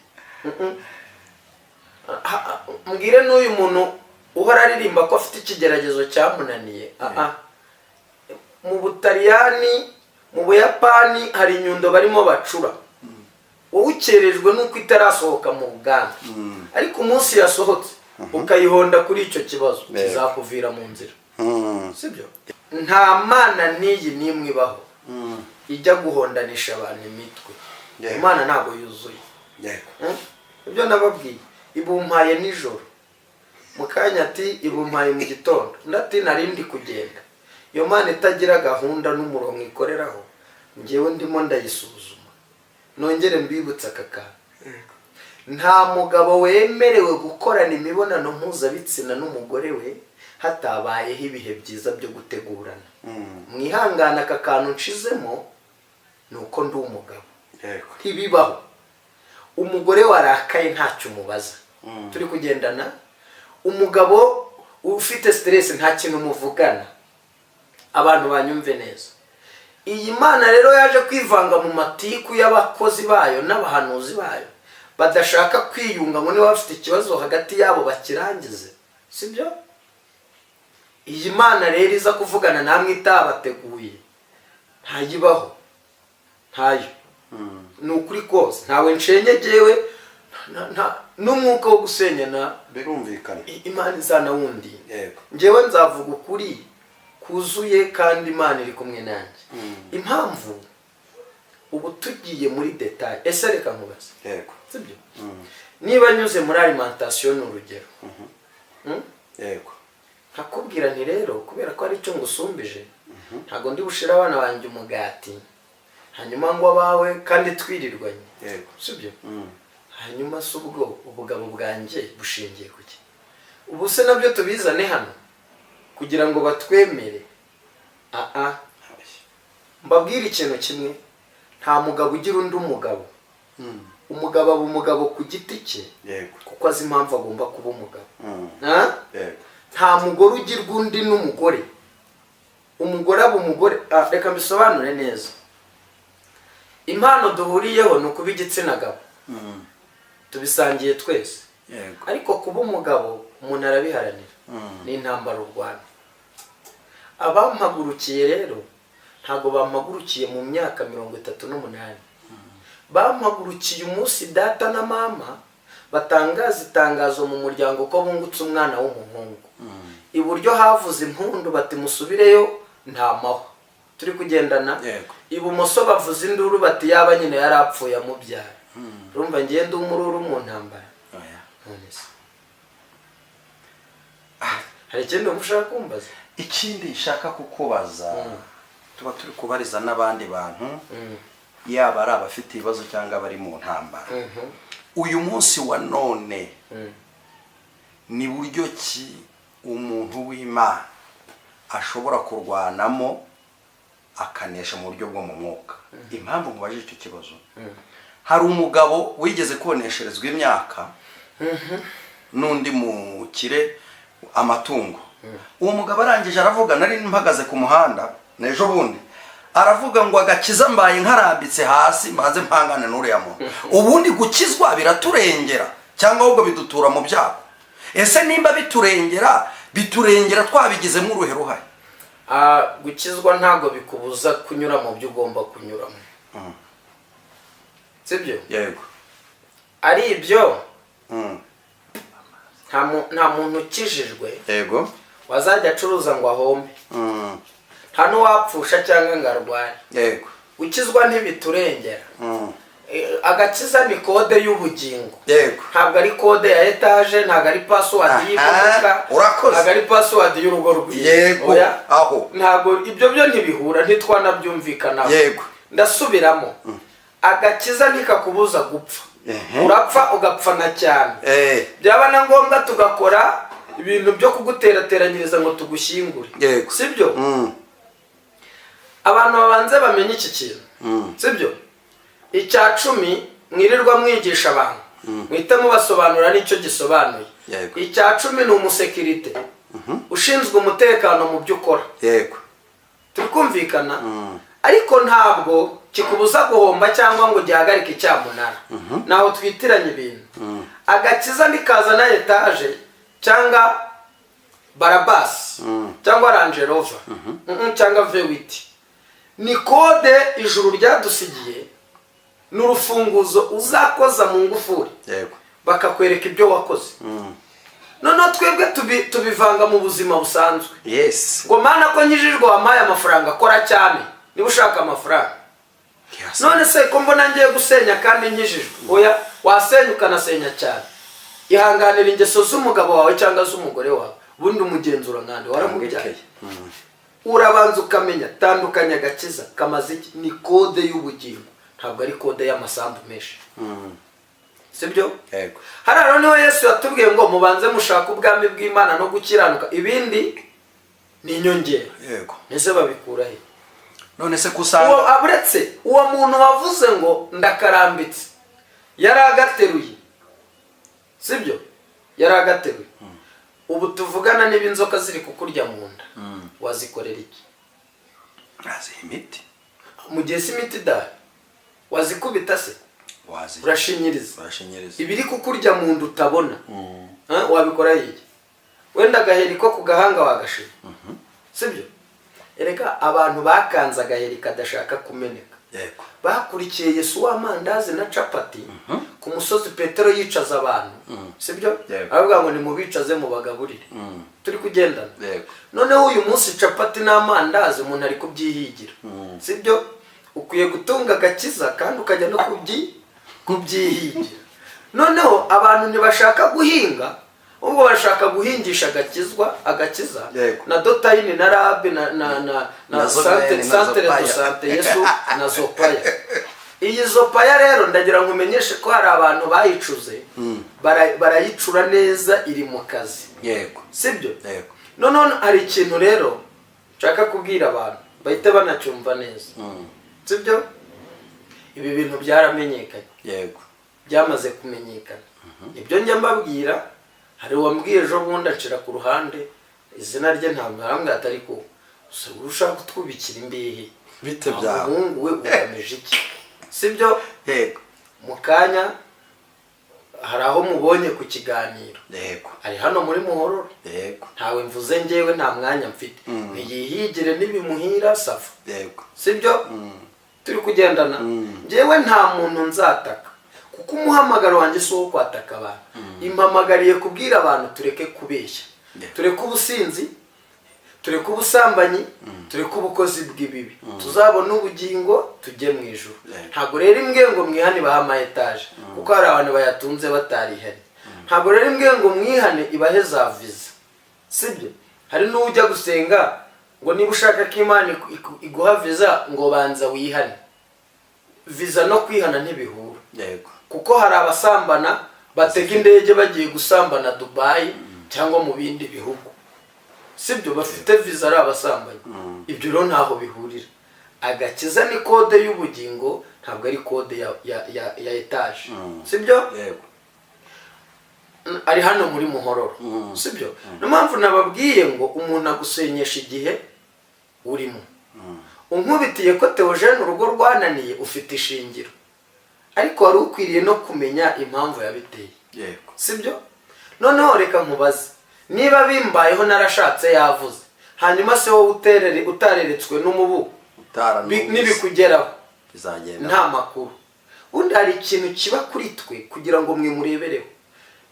Mbwire n'uyu muntu uhora aririmba ko afite ikigeragezo cyamunaniye. Mu Butaliyani, mu Buyapani hari inyundo barimo bacura, wowe ukerejwe nuko itarasohoka mu ruganda, ariko umunsi yasohotse ukayihonda kuri icyo kibazo kizakuvira mu nzira. Sibyo? Nta mana n'iyi n'imwe ibaho ijya guhondanisha abantu imitwe. Imana ntabwo yuzuye. Ibyo nababwiye, ibumpaye nijoro, mu kanya ati ibumpaye mu gitondo, ndati narindi kugenda. Iyo Mana itagira gahunda n'umurongo ikoreraho, njyewe ndimo ndayisuzuma. Nongere mbibutsa aka kantu, nta mugabo wemerewe gukorana imibonano mpuzabitsina n'umugore we hatabayeho ibihe byiza byo gutegurana. Mwihangana aka kantu nshizemo nuko ndi umugabo. Ntibibaho umugore warakaye ntacyo umubaza, turi kugendana. Umugabo ufite stress nta kintu muvugana. Abantu banyumve neza, iyi Mana rero yaje kwivanga mu matiku y'abakozi bayo n'abahanuzi bayo badashaka kwiyunga ngo niba bafite ikibazo hagati yabo bakirangize. Sibyo? Iyi Mana rero iza kuvugana namwe itabateguye ntayibaho, ntayo. Ni ukuri kose, ntawe nshenyegewe n'umwuka wo gusenyana birumvikana. Imana izana wundi. Njyewe nzavuga ukuri kuzuye kandi Imana iri kumwe nanjye. Impamvu ubu tugiye muri detail, ese reka nkubaze. Sibyo? Niba nyuze muri alimentation n'urugero, nkakubwira nti rero kubera ko ari cyo ngusumbije, ntago ndi bushira abana banjye umugati hanyuma ngo abawe kandi twirirwanye. Sibyo? Hanyuma se ubwo ubugabo bwanjye bushingiye kuki? Ubu se nabyo tubizane hano kugira ngo batwemere? Mbabwira ikintu kimwe, nta mugabo ugira undi umugabo. Umugabo aba umugabo ku giti cye kuko azi impamvu agomba kuba umugabo. Nta mugore ugirwa undi n'umugore. Umugore aba umugore. Reka mbisobanure neza. Impano duhuriyeho ni ukuba igitsina gabo, tubisangiye twese. Ariko kuba umugabo umuntu arabiharanira, ni intambara u Rwanda. Abampagurukiye rero ntago bampagurukiye mu myaka 38, bampagurukiye umunsi data na mama batangaza itangazo mu muryango ko bungutse umwana w'umuhungu. Iburyo havuze impundu bati musubireyo nta mahwa. Turi kugendana. Ibumoso bavuze induru bati yaba nyine yarapfuye amubyara. Urumva ngiye ndi umururu mu ntambara. Hari ikindi ushaka kumbaza? Ikindi nshaka kukubaza, tuba turi kubariza n'abandi bantu, yaba ari abafite ibibazo cyangwa bari mu ntambara. Uyu munsi wa none ni buryo ki umuntu w'Imana ashobora kurwanamo akanesha mu buryo bwo mu mwuka? Impamvu mubaje icyo kibazo, hari umugabo wigeze konesherezwa imyaka n'undi mukire amatungo. Uwo mugabo arangije aravuga, nari mpagaze ku muhanda nejo bundi, aravuga ngo agakiza mbaye nkarambitse hasi mbanze mpangane n'uriya muntu. Ubundi gukizwa biraturengera cyangwa ahubwo bidutura mu byago? Ese nimba biturengera twabigizemo uruhe ruhare? Gukizwa ntago bikubuza kunyura mu byo ugomba kunyuramo. Sibyo? Yego. Ari ibyo nta muntu ukijijwe yego wazajya acuruza ngo ahombe. Nta n'uwapfusha cyangwa ngo arware. Yego. Gukizwa ntibiturengera. Agakiza ni kode y'ubugingo. Yego. Ntabwo ari kode ya etage, ntabwo ari password y'imodoka, ntabwo ari password y'urugo rwiwe. Yego. Aho ntabwo ibyo byo ntibihura, ntitwanabyumvikana. Yego. Ndasubiramo. Agakiza nikakubuza gupfa. Urapfa ugapfana cyane. Byaba na ngombwa tugakora ibintu byo kuguterateranyiriza ngo tugushyingure. Sibyo? Abantu babanze bamenye iki kintu. Sibyo? Icya 10 mwirirwa mwigisha abantu, mwite mubasobanura n'icyo gisobanuye. Icya 10 ni umusekirite ushinzwe umutekano mu byo ukora. Yego. Turikumvikana? Ariko ntabwo kikubuza guhomba cyangwa ngo gihagarike icyamunara. Naho twitiranye ibintu. Agakiza nikaza na etage cyangwa barabasi cyangwa Range Rover cyangwa vewiti. Ni kode ijuru ryadusigiye, ni urufunguzo uzakoza mu ngufuri bakakwereka ibyo wakoze. Noneho twebwe tubivanga mu buzima busanzwe. Ngo mana ko nkijijwe wampaye amafaranga, akora cyane niba ushaka amafaranga. None se ko mbona ngiye gusenya kandi nkijijwe? Oya, wasenya ukanasenya cyane. Ihanganira ingeso z'umugabo wawe cyangwa z'umugore wawe, ubundi umugenzura nkande waramubyaye. Urabanza ukamenya tandukanya agakiza kamaze iki. Ni kode y'ubugingo, ntabwo ari kode y'amasambu menshi. Sibyo? Yego. Hararo niho Yesu yatubwiye ngo mubanze mushaka ubwami bw'Imana no gukiranuka, ibindi ni inyongera. Yego. Ese babikura he? None se kusanga aburetse uwo muntu wavuze ngo ndakarambitse yaragateruye. Sibyo? Yaragateruye. Ubu tuvugana niba inzoka ziri kukurya mu nda, wazikorera iki? imiti. Mu gihe si imiti da wazikubita se? Urashinyiriza. Ibiri kukurya mu nda utabona, wabikora iki? Wenda agaheri ko ku gahanga wagashira. Sibyo? Erega abantu bakanze agaheri kadashaka kumeneka. Bakurikiye Yesu w'amandazi na capati ku musozi Petero yicaza abantu. Sibyo? Aravuga ngo nimubicaze mu bagaburire. Turi kugendana. Noneho uyu munsi capati n'amandazi umuntu ari kubyihigira. Sibyo? Ukwiye gutunga agakiza kandi ukajya no kubyihigira. Noneho abantu ntibashaka guhinga, ubwo bashaka guhingisha agakiza na dotayini na rabe na santere do sante Yesu na zopaya. Iyi zopaya rero ndagira ngo umenyeshe ko hari abantu bayicuze, barayicura neza, iri mu kazi. Sibyo? Noneho hari ikintu rero nshaka kubwira abantu bahita banacyumva neza. Sibyo? Ibi bintu byaramenyekanye, byamaze kumenyekana. Ibyo njya mbabwira, hari uwambwiye ejo bundi acira ku ruhande, izina rye ntabwo arambwira atari ko ushaka kutwubikira imbihi bite byawe, umuhungu we ugamije iki? Sibyo? Mu kanya hari aho mubonye ku kiganiro, ari hano muri Muhororo, ntawe mvuze njyewe, nta mwanya mfite, ntiyihigire n'ibimuhira safa. Sibyo? Turi kugendana. Njyewe nta muntu nzataka, kuko umuhamagaro wanjye si uwo kwataka abantu. Impamagariye kubwira abantu tureke kubeshya, tureke ubusinzi, tureke ubusambanyi, tureke ubukozi bw'ibibi, tuzabona ubugingo tujye mu ijuru. Ntabwo rero imbwe ngo mwihane baha ama etaje, kuko hari abantu bayatunze batarihari. Ntabwo rero imbwe ngo mwihane ibahe za viza. Sibyo? Hari n'ujya gusenga ngo niba ushaka ko Imana iguha viza ngo banza wihane. Viza no kwihana ntibihura. Kuko hari abasambana batega indege bagiye gusambana Dubai cyangwa mu bindi bihugu. Sibyo? Bafite viza ari abasambanyi. Ibyo rero ntaho bihurira. Agakiza ni kode y'ubugingo, ntabwo ari kode ya etaje. Sibyo? Ari hano muri Muhororo. Sibyo? Niyo mpamvu nababwiye ngo umuntu agusenyesha igihe urimo. Unkubitiye ko Theogene urugo rwananiye, ufite ishingiro, ariko wari ukwiriye no kumenya impamvu yabiteye. Sibyo? Noneho reka nkubaze, niba bimbayeho narashatse yavuze, hanyuma se wowe utareretswe n'umubu nibikugeraho nta makuru, undi hari ikintu kiba kuri twe kugira ngo mwe murebereho.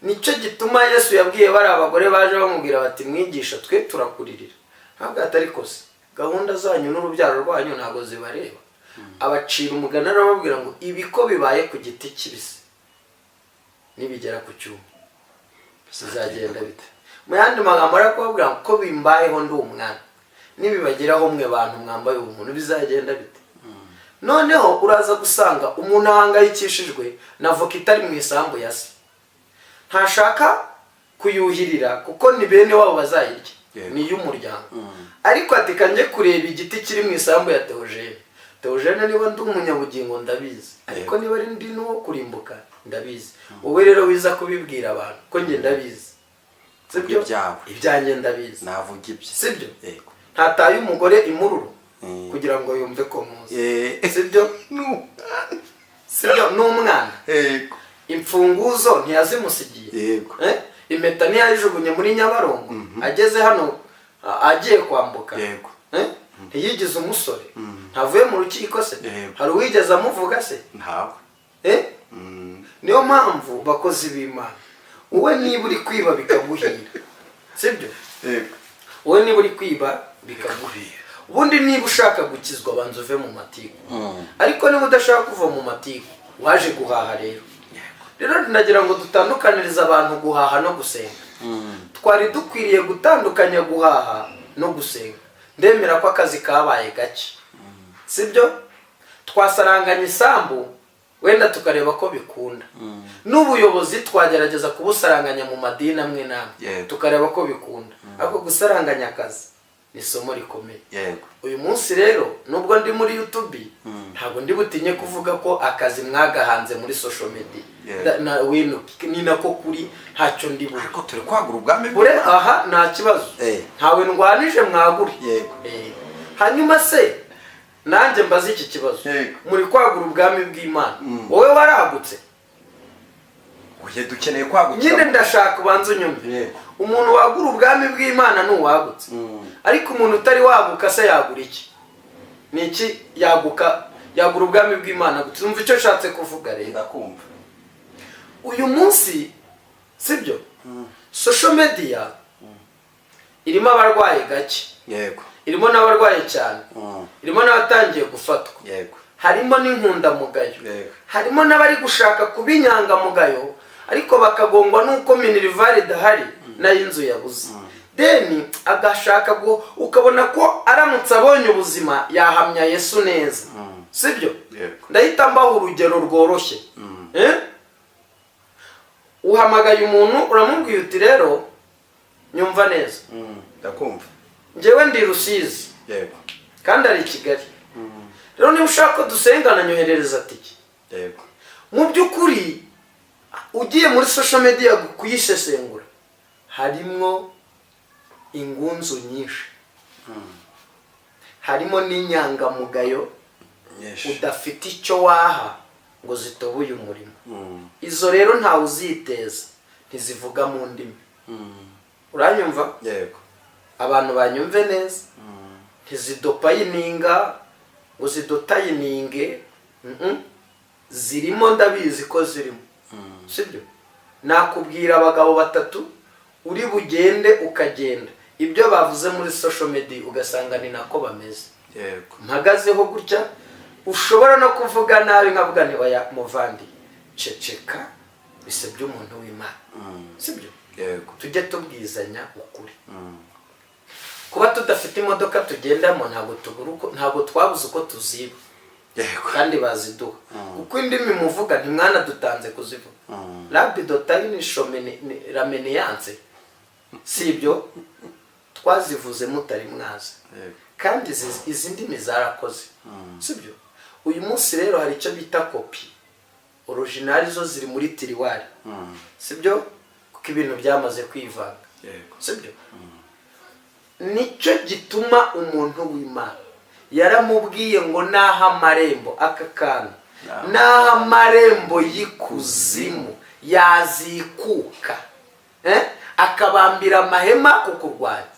Nicyo gituma Yesu yabwiye bari abagore baje bamubwira bati mwigisha twe turakuririra. Ntabwo atari kose, gahunda zanyu n'urubyaro rwanyu ntabwo zibareba. Abacira umugani arababwira ngo ibiko bibaye ku giti kibisi nibigera ku cyuma bizagenda bite? Mu yandi magambo arakubwira ko bimbayeho ndi umwana, nibibageraho mwe bantu mwambaye umuntu bizagenda bite? Noneho uraza gusanga umuntu ahangayikishijwe na voka itari mu isambu ya se, ntashaka kuyuhirira kuko ni bene wabo bazayirya, ni y'umuryango. Ariko ati kanjye kureba igiti kiri mu isambu ya Theogene niba ndi umunyabugingo ndabizi, ariko niba ari ndi n'uwo kurimbuka ndabizi. Wowe rero wiza kubibwira abantu ko njye ndabizi. Sibyo? Ibyanjye ndabizi. Navuga ibyo. Sibyo? Ntataye umugore imururu kugira ngo yumve ko muzi. Sibyo? Sibyo? N'umwana imfunguzo ntiyazimusigiye. impeta ntiyayijugunye muri Nyabarongo ageze hano agiye kwambuka yego ntiyigize umusore ntavuye mu rukiko se hari uwigeze amuvuga se ntawe niyo mpamvu bakozi b'Imana wowe niba uri kwiba bikaguhira sibyo yego wowe niba uri kwiba bikaguhira ubundi niba ushaka gukizwa banza uve mu matiku ariko niba udashaka kuva mu matiku waje guhaha rero nagira ngo dutandukanirize abantu guhaha no gusenga twari dukwiriye gutandukanya guhaha no gusenga ndemera ko akazi kabaye gake sibyo twasaranganya isambu wenda tukareba ko bikunda n'ubuyobozi twagerageza kubusaranganya mu madini amwe namwe tukareba ko bikunda ariko gusaranganya akazi ni isomo rikomeye yego uyu munsi rero nubwo ndi muri YouTube ntabwo ndi butinye kuvuga ko akazi mwagahanze muri social media na wino ni nako kuri ntacyo ndi buri ariko turi kwagura ubwami bure aha nta kibazo ntawe ndwanije mwaguri yego hanyuma se nanjye mbaza iki kibazo muri kwagura ubwami bw'Imana wowe waragutse oye dukeneye kwagukira nyine ndashaka ubanza unyumve umuntu wagura ubwami bw'Imana n'uwagutse ariko umuntu utari waguka se yagura iki ni iki yagura ubwami bw'Imana gute umva icyo nshatse kuvuga rero ndakumva uyu munsi sibyo social media irimo abarwaye gake yego irimo n'abarwaye cyane irimo n'abatangiye gufatwa yego harimo n'inkundamugayo harimo n'abari gushaka kuba inyangamugayo ariko bakagongwa n'uko Minerval idahari nayo inzu yabuze deni agashaka ukabona ko aramutse abonye ubuzima yahamya Yesu neza sibyo ndahita mbaho urugero rworoshye uhamagaye umuntu uramubwiye uti rero nyumva neza ndakumva njyewe ndi Rusizi yego kandi ari Kigali rero niba ushaka ko dusengana nyoherereza tiki yego mu by'ukuri ugiye muri social media kuyisesengura harimo ingunzu nyinshi harimo n'inyangamugayo udafite icyo waha ngo zitobuye umurimo izo rero ntawe uziteza ntizivuga mu ndimi uranyumva yego abantu banyumve neza ntizidopayininga ngo zidotayininge zirimo ndabizi ko zirimo sibyo nakubwira abagabo batatu uri bugende ukagenda ibyo bavuze muri social media ugasanga ni nako bameze yego mpagazeho gutya ushobora no kuvuga nabi nkavuga ni oya muvandi ceceka bisebye umuntu w'Imana sibyo yego tujye tubwizanya ukuri kuba tudafite imodoka tugendamo ntabwo twabuze uko tuziba yego kandi baziduha kuko indimi muvuga ntimwana dutanze kuzivuga rapido tayini shomeni rameniyanse sibyo twazivuze mutari mwaza kandi izi ndimi zarakoze sibyo uyu munsi rero hari icyo bita kopi original zo ziri muri tiriwari sibyo kuko ibintu byamaze kwivanga sibyo nicyo gituma umuntu w'Imana yaramubwiye ngo naha amarembo aka kantu naha amarembo y'ikuzimu yazikuka akabambira amahema kukurwanya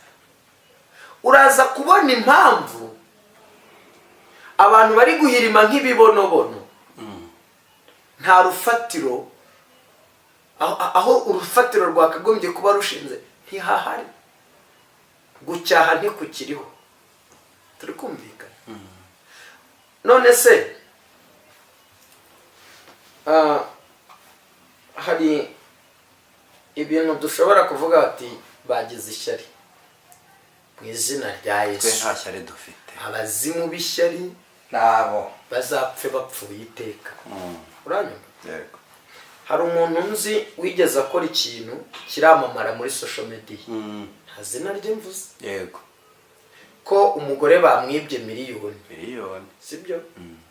uraza kubona impamvu abantu bari guhirima nk'ibibonobono nta rufatiro aho urufatiro rwakagombye kuba rushinze ntihahari gucyaha ntikukiriho turi kumvikana none se hari ibintu dushobora kuvuga bati bagize ishyari mu izina rya Yesu twe nta shyari dufite abazimu b'ishyari nabo bazapfe bapfuye iteka uranyumva yego hari umuntu nzi wigeze akora ikintu kiramamara muri social media nta zina rye mvuze yego ko umugore bamwibye miliyoni sibyo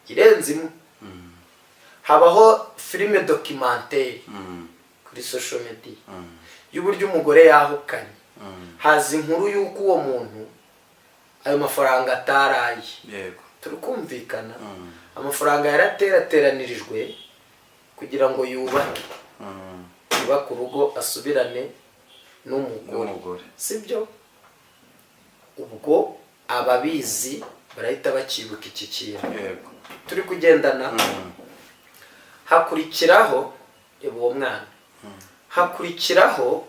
irenze imwe habaho filime documentaire kuri social media y'uburyo umugore yahukanye haza inkuru y'uko uwo muntu ayo mafaranga ataraye yego turi kumvikana amafaranga yaraterateranirijwe kugira ngo yubake urugo asubirane n'umugore sibyo? ubwo ababizi barahita bakibuka iki kintu turi kugendana. hakurikiraho uwo mwana, hakurikiraho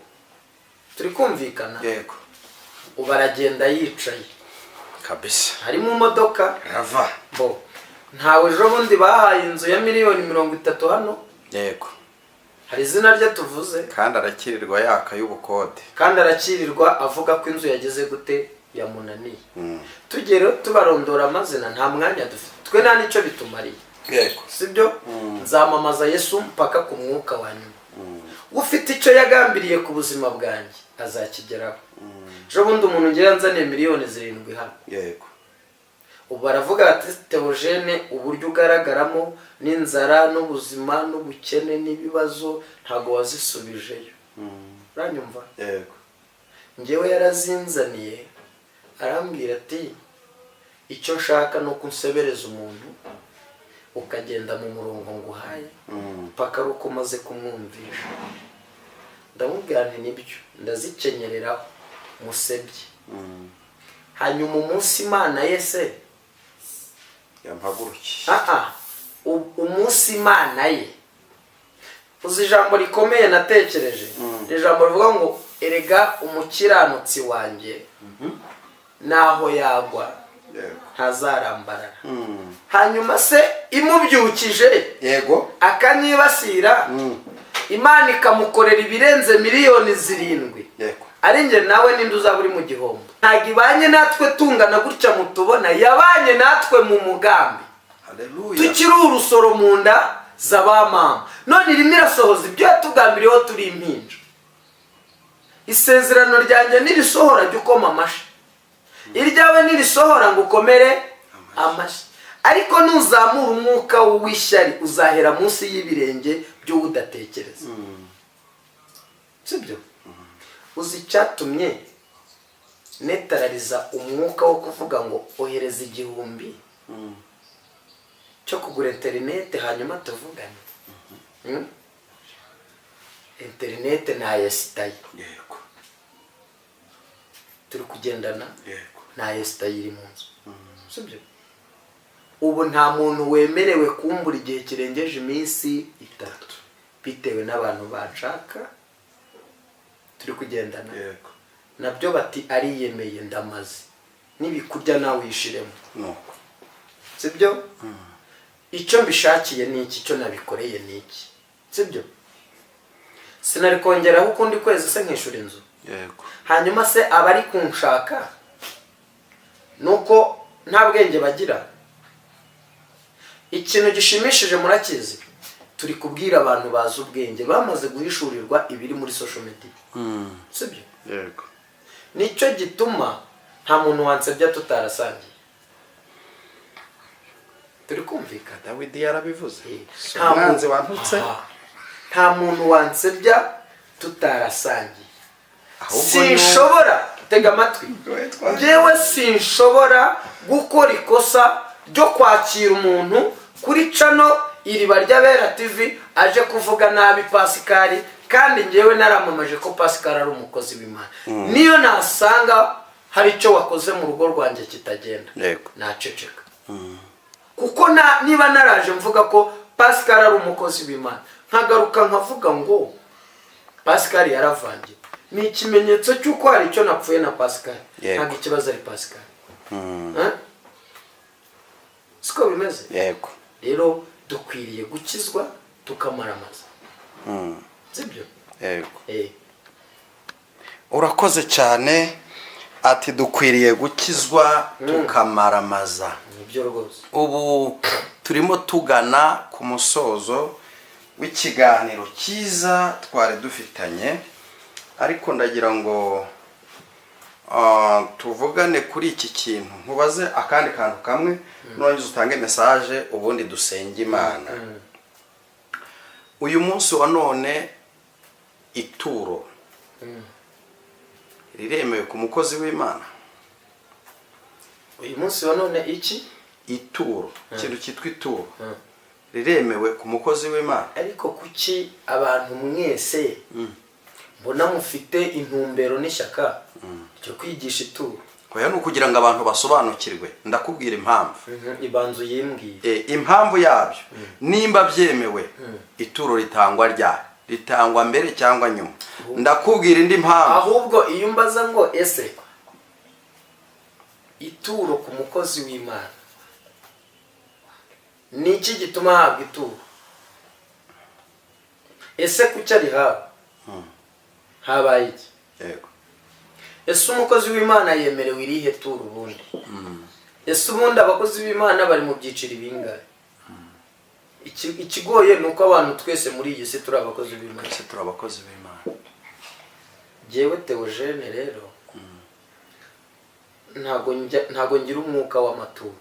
turi kumvikana, ubu aragenda yicaye kabisa, hari mu modoka rava bo. Ntawe ejo bundi bahaye inzu ya miliyoni 30 hano, hari izina rye tuvuze, kandi arakirirwa yaka y'ubukode, kandi arakirirwa avuga ko inzu yageze gute yamunaniye. Tugere tubarondora amazina nta mwanya dufite, twe nta nicyo bitumariye, sibyo? Nzamamaza Yesu mpaka ku mwuka wa nyuma. Ufite icyo yagambiriye ku buzima bwanjye azakigeraho. Ejo bundi umuntu ngira yanzaniye miliyoni 7 hano, ubu baravuga ati Theogene uburyo ugaragaramo n'inzara n'ubuzima n'ubukene n'ibibazo ntago wazisubijeyo. Uranyumva? Ngewe yarazinzaniye arambwira ati icyo nshaka no kunsebereza umuntu ukagenda mu murongo nguhaye paka ruko maze kumwumvisha. Ndamubwira nti nibyo, ndazikenyereraho musebye. Hanyuma umunsi Imana yese yampaguruki, umunsi Imana ye, uzi ijambo rikomeye natekereje, ijambo rivuga ngo erega umukiranutsi wanjye naho yagwa ntazarambarara. Hanyuma se imubyukije akanibasira, Imana ikamukorera ibirenze miliyoni 7, ari nge nawe ninde uzaba uri mu gihombo? Ntabwo ibanye natwe tungana gutya mutubona, yabanye natwe mu mugambi. Tukiri urusoro mu nda z'abamama, none irimo irasohoza ibyo yatugambiriyeho turi impinja. Isezerano ryanjye nirisohora jya ukoma amashi, iryawe nirisohora ngo ukomere amashi. Ariko nuzamura umwuka w'ishyari uzahera munsi y'ibirenge byo udatekereza, sibyo? Uzi icyatumye netarariza umwuka wo kuvuga ngo ohereza 1000 cyo kugura internet hanyuma tuvugane? Internet na yesitaye, turi kugendana na yesitaye iri mu nzu, sibyo? Ubu nta muntu wemerewe kumbura igihe kirengeje iminsi 3 bitewe n'abantu banshaka, turi kugendana nabyo bati ariyemeye ndamaze, nibikurya nawe yishiremo, sibyo? Icyo mbishakiye ni iki, cyo nabikoreye ni iki, sibyo? Sinari kongeraho ukundi kwezi se nkishura inzu. Hanyuma se abari kunshaka nuko nta bwenge bagira. Ikintu gishimishije murakizi, turi kubwira abantu bazi ubwenge bamaze guhishurirwa ibiri muri social media, sibyo? Nicyo gituma nta muntu wansebya tutarasangiye. Turi kumvikana, Dawidi yarabivuze, mwanze wantutse, nta muntu wansebya tutarasangiye. Sinshobora, tega amatwi, njyewe sinshobora gukora ikosa ryo kwakira umuntu kuri cano Iriba ry'Abera TV aje kuvuga nabi Pascal, kandi njyewe naramamaje ko Pascal ari umukozi w'Imana. Niyo nasanga hari icyo wakoze mu rugo rwanjye kitagenda, naceceka. Kuko niba naraje mvuga ko Pascal ari umukozi w'Imana, nkagaruka nkavuga ngo Pascal yaravangiye, ni ikimenyetso cy'uko hari icyo napfuye na Pascal. Ntabwo ikibazo ari Pascal, siko bimeze. Rero dukwiriye gukizwa tukamaramaza, sibyo? Urakoze cyane. Ati dukwiriye gukizwa tukamaramaza. Nibyo rwose. Ubu turimo tugana ku musozo w'ikiganiro cyiza twari dufitanye, ariko ndagira ngo tuvugane kuri iki kintu, nkubaze akandi kantu kamwe, none utange message ubundi dusenge Imana. Uyu munsi wa none ituro riremewe ku mukozi w'Imana? Uyu munsi wa none iki? Ituro, ikintu cyitwa ituro riremewe ku mukozi w'Imana? Ariko kuki abantu mwese mbona mufite intumbero n'ishyaka ryo kwigisha ituro. oya ni ukugira ngo abantu basobanukirwe. ndakubwira impamvu. ibanzu yimbwiye impamvu yabyo nimba byemewe ituro ritangwa ryari, ritangwa mbere cyangwa nyuma. ndakubwira indi mpamvu. ahubwo iyo mbaza ngo ese ituro ku mukozi w'Imana ni iki gituma ahabwa ituro? ese kuki arihawe? habaye iki? yego. ese umukozi w'Imana yemerewe irihe turo ubundi? ese ubundi abakozi b'Imana bari mu byiciro bingahe? ikigoye ni uko abantu twese muri iyi si turi abakozi b'Imana. twese turi abakozi b'Imana. Jyewe Theogene rero ntago ngira umwuka w'amaturo.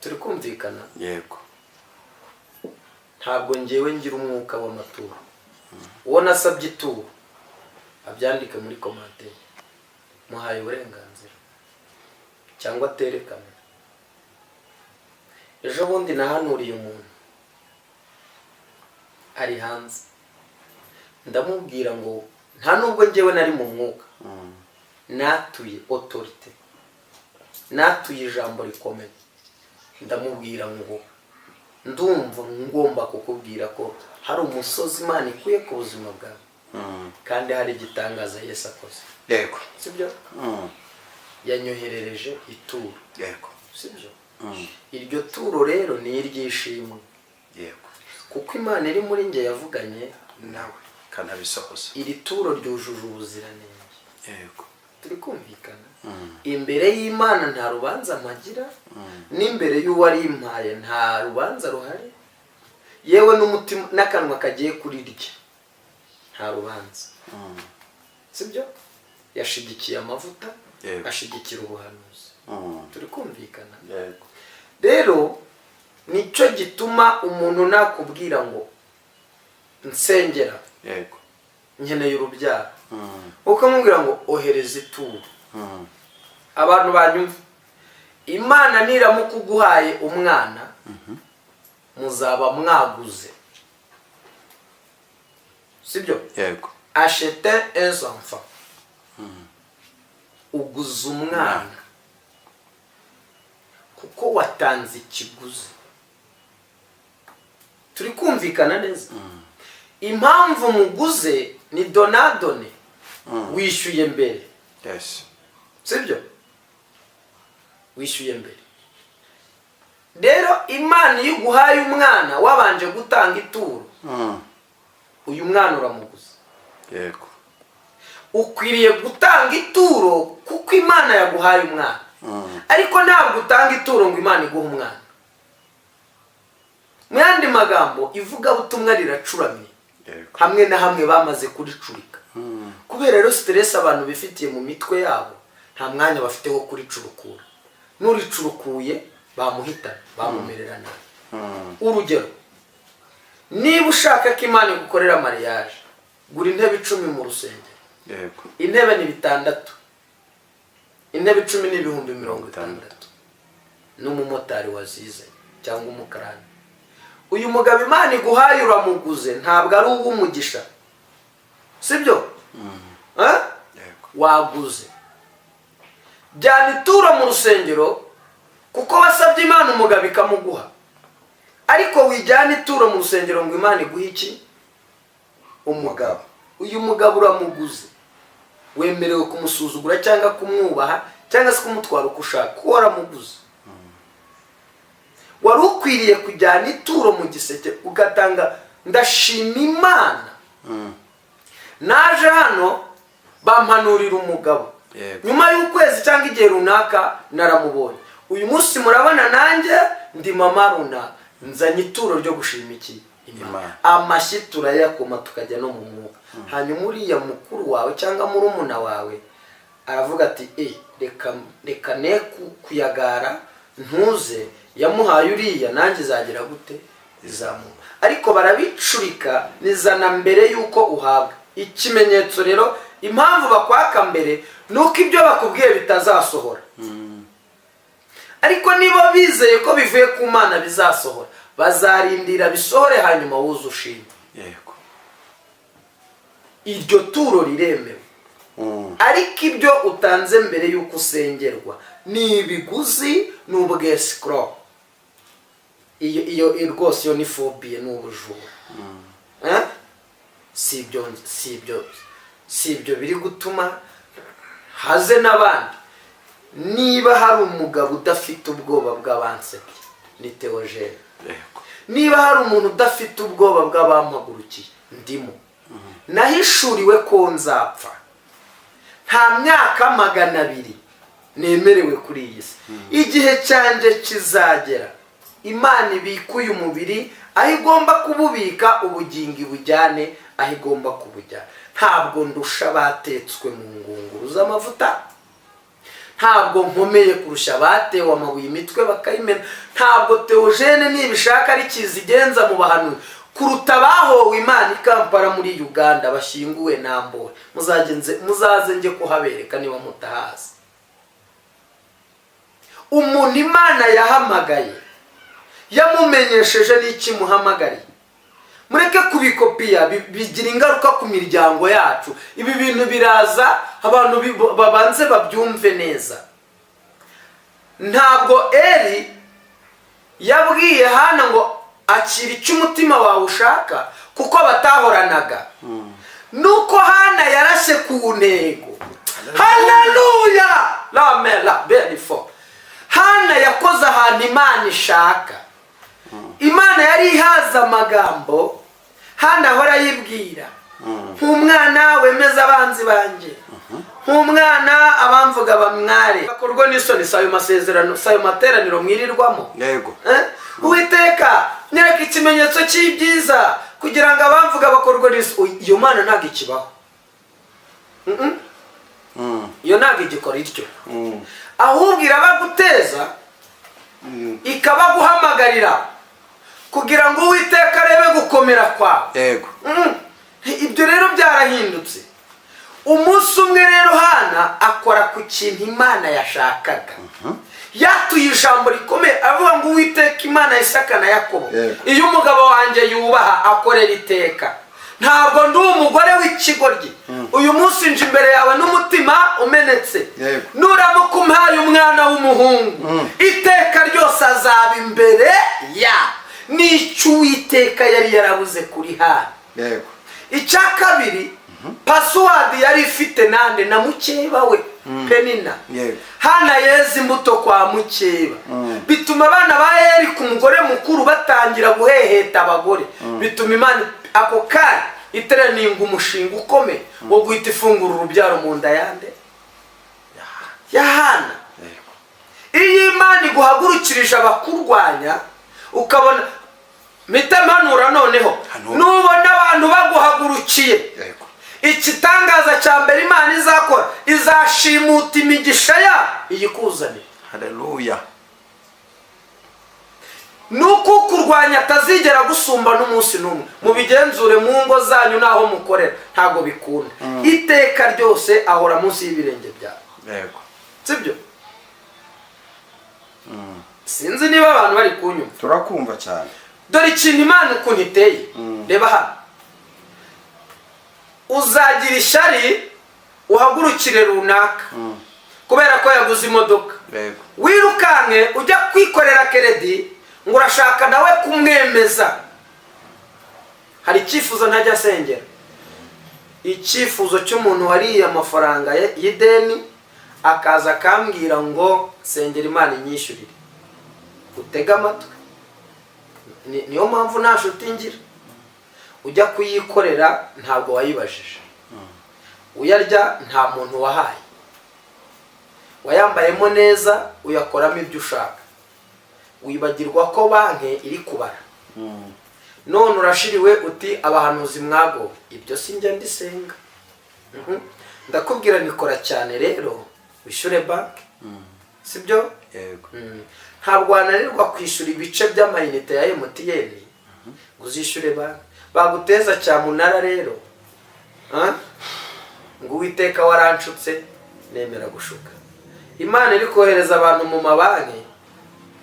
turi kumvikana? yego. ntabwo njyewe ngira umwuka w'amaturo. uwo nasabye ituro abyandike muri commentaire, muhaye uburenganzira cyangwa atere kamera. ejo bundi nahanuriye umuntu ari hanze, ndamubwira ngo nta nubwo njyewe nari mu mwuka, natuye autorité, natuye ijambo rikomeye. ndamubwira ngo ndumva ngomba kukubwira ko hari umusozi Imana ikuye ku buzima bwawe, kandi hari igitangaza Yesu akoze. yego. sibyo? yanyoherereje ituro. yego. sibyo? iryo turo rero ni iry'ishimwe. yego. kuko Imana iri muri njye yavuganye nawe kanabisohoza. iri turo ryujuje ubuziranenge. yego. turi kumvikana? imbere y'Imana nta rubanza mpagira, n'imbere y'uwari impaye nta rubanza ruhari, yewe n'umutima n'akanwa kagiye kurirya nta rubanza. sibyo? yashigikiye amavuta, ashigikira ubuhanuzi. turi kumvikana? yego. rero nicyo gituma umuntu nakubwira ngo nsengera, yego, nkeneye urubyaro, ukamubwira ngo ohereza ituro. abantu banyumva, Imana niramuka uguhaye umwana muzaba mwaguze. sibyo? yego. acheter un enfant, uguze umwana kuko watanze ikiguzi. turi kumvikana neza? impamvu muguze ni donadone, wishyuye mbere. yes. sibyo? wishyuye mbere. rero Imana iyo uguhaye umwana wabanje gutanga ituro, uyu mwana uramuguze. yego. ukwiriye gutanga ituro kuko Imana yaguhaye umwana. ariko ntabwo utanga ituro ngo Imana iguhe umwana. mu yandi magambo, ivugabutumwa riracuramye. hamwe na hamwe bamaze kuricurika. kubera rero stress abantu bifitiye mu mitwe yabo, nta mwanya bafite wo kuricurukura. n'uricurukuye bamuhitana, bamumerera nabi. urugero, niba ushaka ko Imana igukorera mariage, gura intebe 10 mu rusengero. yego. intebe ni 6, intebe 10 ni 60,000. n'umumotari wazize cyangwa umukarani. uyu mugabo Imana iguhaye uramuguze, ntabwo ari uw'umugisha. sibyo? waguze. jyana ituro mu rusengero kuko wasabye Imana umugabo ikamuguha. ariko wijyana ituro mu rusengero ngo Imana iguhe iki? umugabo. uyu mugabo uramuguze, wemerewe kumusuzugura cyangwa kumwubaha cyangwa se kumutwara uko ushaka, kuko waramuguze. wari ukwiriye kujyana ituro mu giseke ugatanga, ndashima Imana naje hano bampanurira umugabo, nyuma y'ukwezi cyangwa igihe runaka naramubonye. uyu munsi murabona nanjye ndi mama runaka, nzanye ituro ryo gushima iki? Imana. amashyi turayakoma tukajya no mu mwuka. hanyuma uriya mukuru wawe cyangwa murumuna wawe aravuga ati reka ne kuyagara ntuze, yamuhaye uriya nanjye izagira gute? izamuha. ariko barabicurika nizana mbere y'uko uhabwa. ikimenyetso rero, impamvu bakwaka mbere nuko ibyo bakubwiye bitazasohora. ariko niba bizeye ko bivuye ku Mana bizasohora, bazarindira bisohore hanyuma wuze ushima. yego. iryo turo riremewe. Ariko ibyo utanze mbere y'uko usengerwa ni ibiguzi n'ubwesikoro. Iyo rwose iyo ni fobiye n'ubujura. Si ibyo biri gutuma haze n'abandi. Niba hari umugabo udafite ubwoba bw'abansebye ni Theogene. Niba hari umuntu udafite ubwoba bw'abampagurukiye ndimo. Nahishuriwe ko nzapfa. Nta myaka 200 nemerewe kuri iyi si. Igihe cyanjye kizagera Imana ibikuye umubiri aho igomba kububika, ubugingo bujyane aho igomba kubujyana. Ntabwo ndusha batetswe mu ngunguru z'amavuta. Ntabwo nkomeye kurusha batewe amabuye imitwe bakayimena. Ntabwo Theogene nibishaka ari kizigenza mu bahanuzi kuruta bahowe Imana ikampara muri Uganda bashyinguwe Nambore. Muzaze nje kuhabereka niba mutahazi. Umuntu Imana yahamagaye yamumenyesheje n'iki muhamagariye. Mureke kubikopiya, bigira ingaruka ku miryango yacu. Ibi bintu biraza abantu babanze babyumve neza. Ntabwo Eli yabwiye Hana ngo akira icyo umutima wawe ushaka kuko batahoranaga. Nuko Hana yarashe ku ntego. Haleluya! Lamela belifo. Hana yakoze ahantu Imana ishaka. Imana yari ihaza amagambo Hana ahora yibwira. Nk'umwana wemeza abanzi banjye. Nk'umwana abamvuga bamware. Bakorwa n'isoni sayo masezerano, sayo materaniro mwirirwamo. Yego. Uwiteka nyereka ikimenyetso cy'ibyiza kugira ngo abamvuga bakorwa n'isoni. Iyo Mana ntabwo ikibaho. Iyo ntabwo igikora ityo. Ahubwo irabaguteza ikabaguhamagarira kugira ngo Uwiteka arebe gukomera kwawe. Yego. Ibyo rero byarahindutse. Umunsi umwe rero Hana akora ku kintu Imana yashakaga. Yatuye ijambo rikomeye avuga ngo Uwiteka Imana ya Isaka na Yakobo, iyo umugabo wanjye yubaha akorera iteka. Ntabwo ndi umugore w'ikigoryi. Uyu munsi nje imbere yawe n'umutima umenetse. Nuramuka umpaye umwana w'umuhungu, iteka ryose azaba imbere ya n'icyo Uwiteka yari yarabuze kuri Hana. Icya kabiri, password yari ifite nande na mukeba we Penina. Hana yeze imbuto kwa mukeba. Bituma abana ba Eli ku mugore mukuru batangira guheheta abagore. Bituma Imana ako kanya itereninga umushinga ukomeye wo guhita ifungura urubyaro mu nda yande ya Hana. Iyo Imana iguhagurukirije abakurwanya ukabona mitempanura noneho nubona abantu baguhagurukiye, ikitangaza cya mbere Imana izakora izashimuta imigisha ya iyikuzanira. Haleluya. Nuko kurwanya atazigera gusumba n'umunsi n'umwe. Mubigenzure mu ngo zanyu naho mukorera ntago bikunda. Iteka ryose ahora munsi y'ibirenge byawe. Yego. Sibyo? Sinzi niba abantu bari kunyumva. Turakumva cyane. Dore ikintu Imana ukuntu iteye. Reba hano. Uzagira ishyari uhagurukire runaka kubera ko yaguze imodoka. Yego. Wirukanke ujya kwikorera keredi ngo urashaka nawe kumwemeza. Hari icyifuzo ntajya asengera. Icyifuzo cy'umuntu wariye amafaranga y'ideni akaza akambwira ngo sengera Imana inyishyurire. Utega amatwi. Niyo mpamvu nta nshuti ngira. Ujya kuyikorera ntabwo wayibajije. Uyarya nta muntu wahaye. Wayambayemo neza uyakoramo ibyo ushaka. Wibagirwa ko banke iri kubara. None urashiriwe uti abahanuzi mwago. Ibyo sinjya ndisenga. Ndakubwira nikora cyane rero wishyure banke. Sibyo? Yego. Ntabwo wananirwa kwishyura ibice by'amayinite ya MTN ngo uzishyure banke. Baguteza cyamunara rero. Ngo Uwiteka waranshutse nemera gushuka. Imana iri kohereza abantu mu mabanki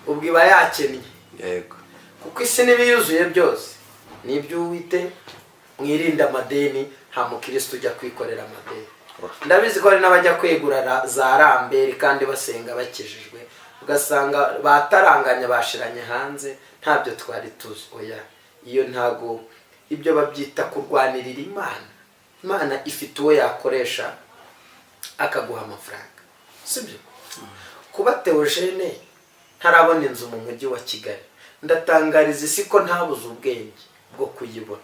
ubwo iba yakennye. Yego. Kuko isi n'ibiyuzuye byose nibyo Uwiteka. Mwirinde amadeni nta mukristo ujya kwikorera amadeni. Ndabizi ko hari n'abajya kwegura za rambere kandi basenga bakijijwe, ugasanga bataranganya bashiranye hanze, ntabyo twari tuzi. Oya, iyo ntago ibyo babyita kurwanirira Imana. Imana ifite uwo yakoresha akaguha amafaranga, sibyo? Kuba Theogene ntarabona inzu mu mujyi wa Kigali, ndatangariza isi ko ntabuze ubwenge bwo kuyibona.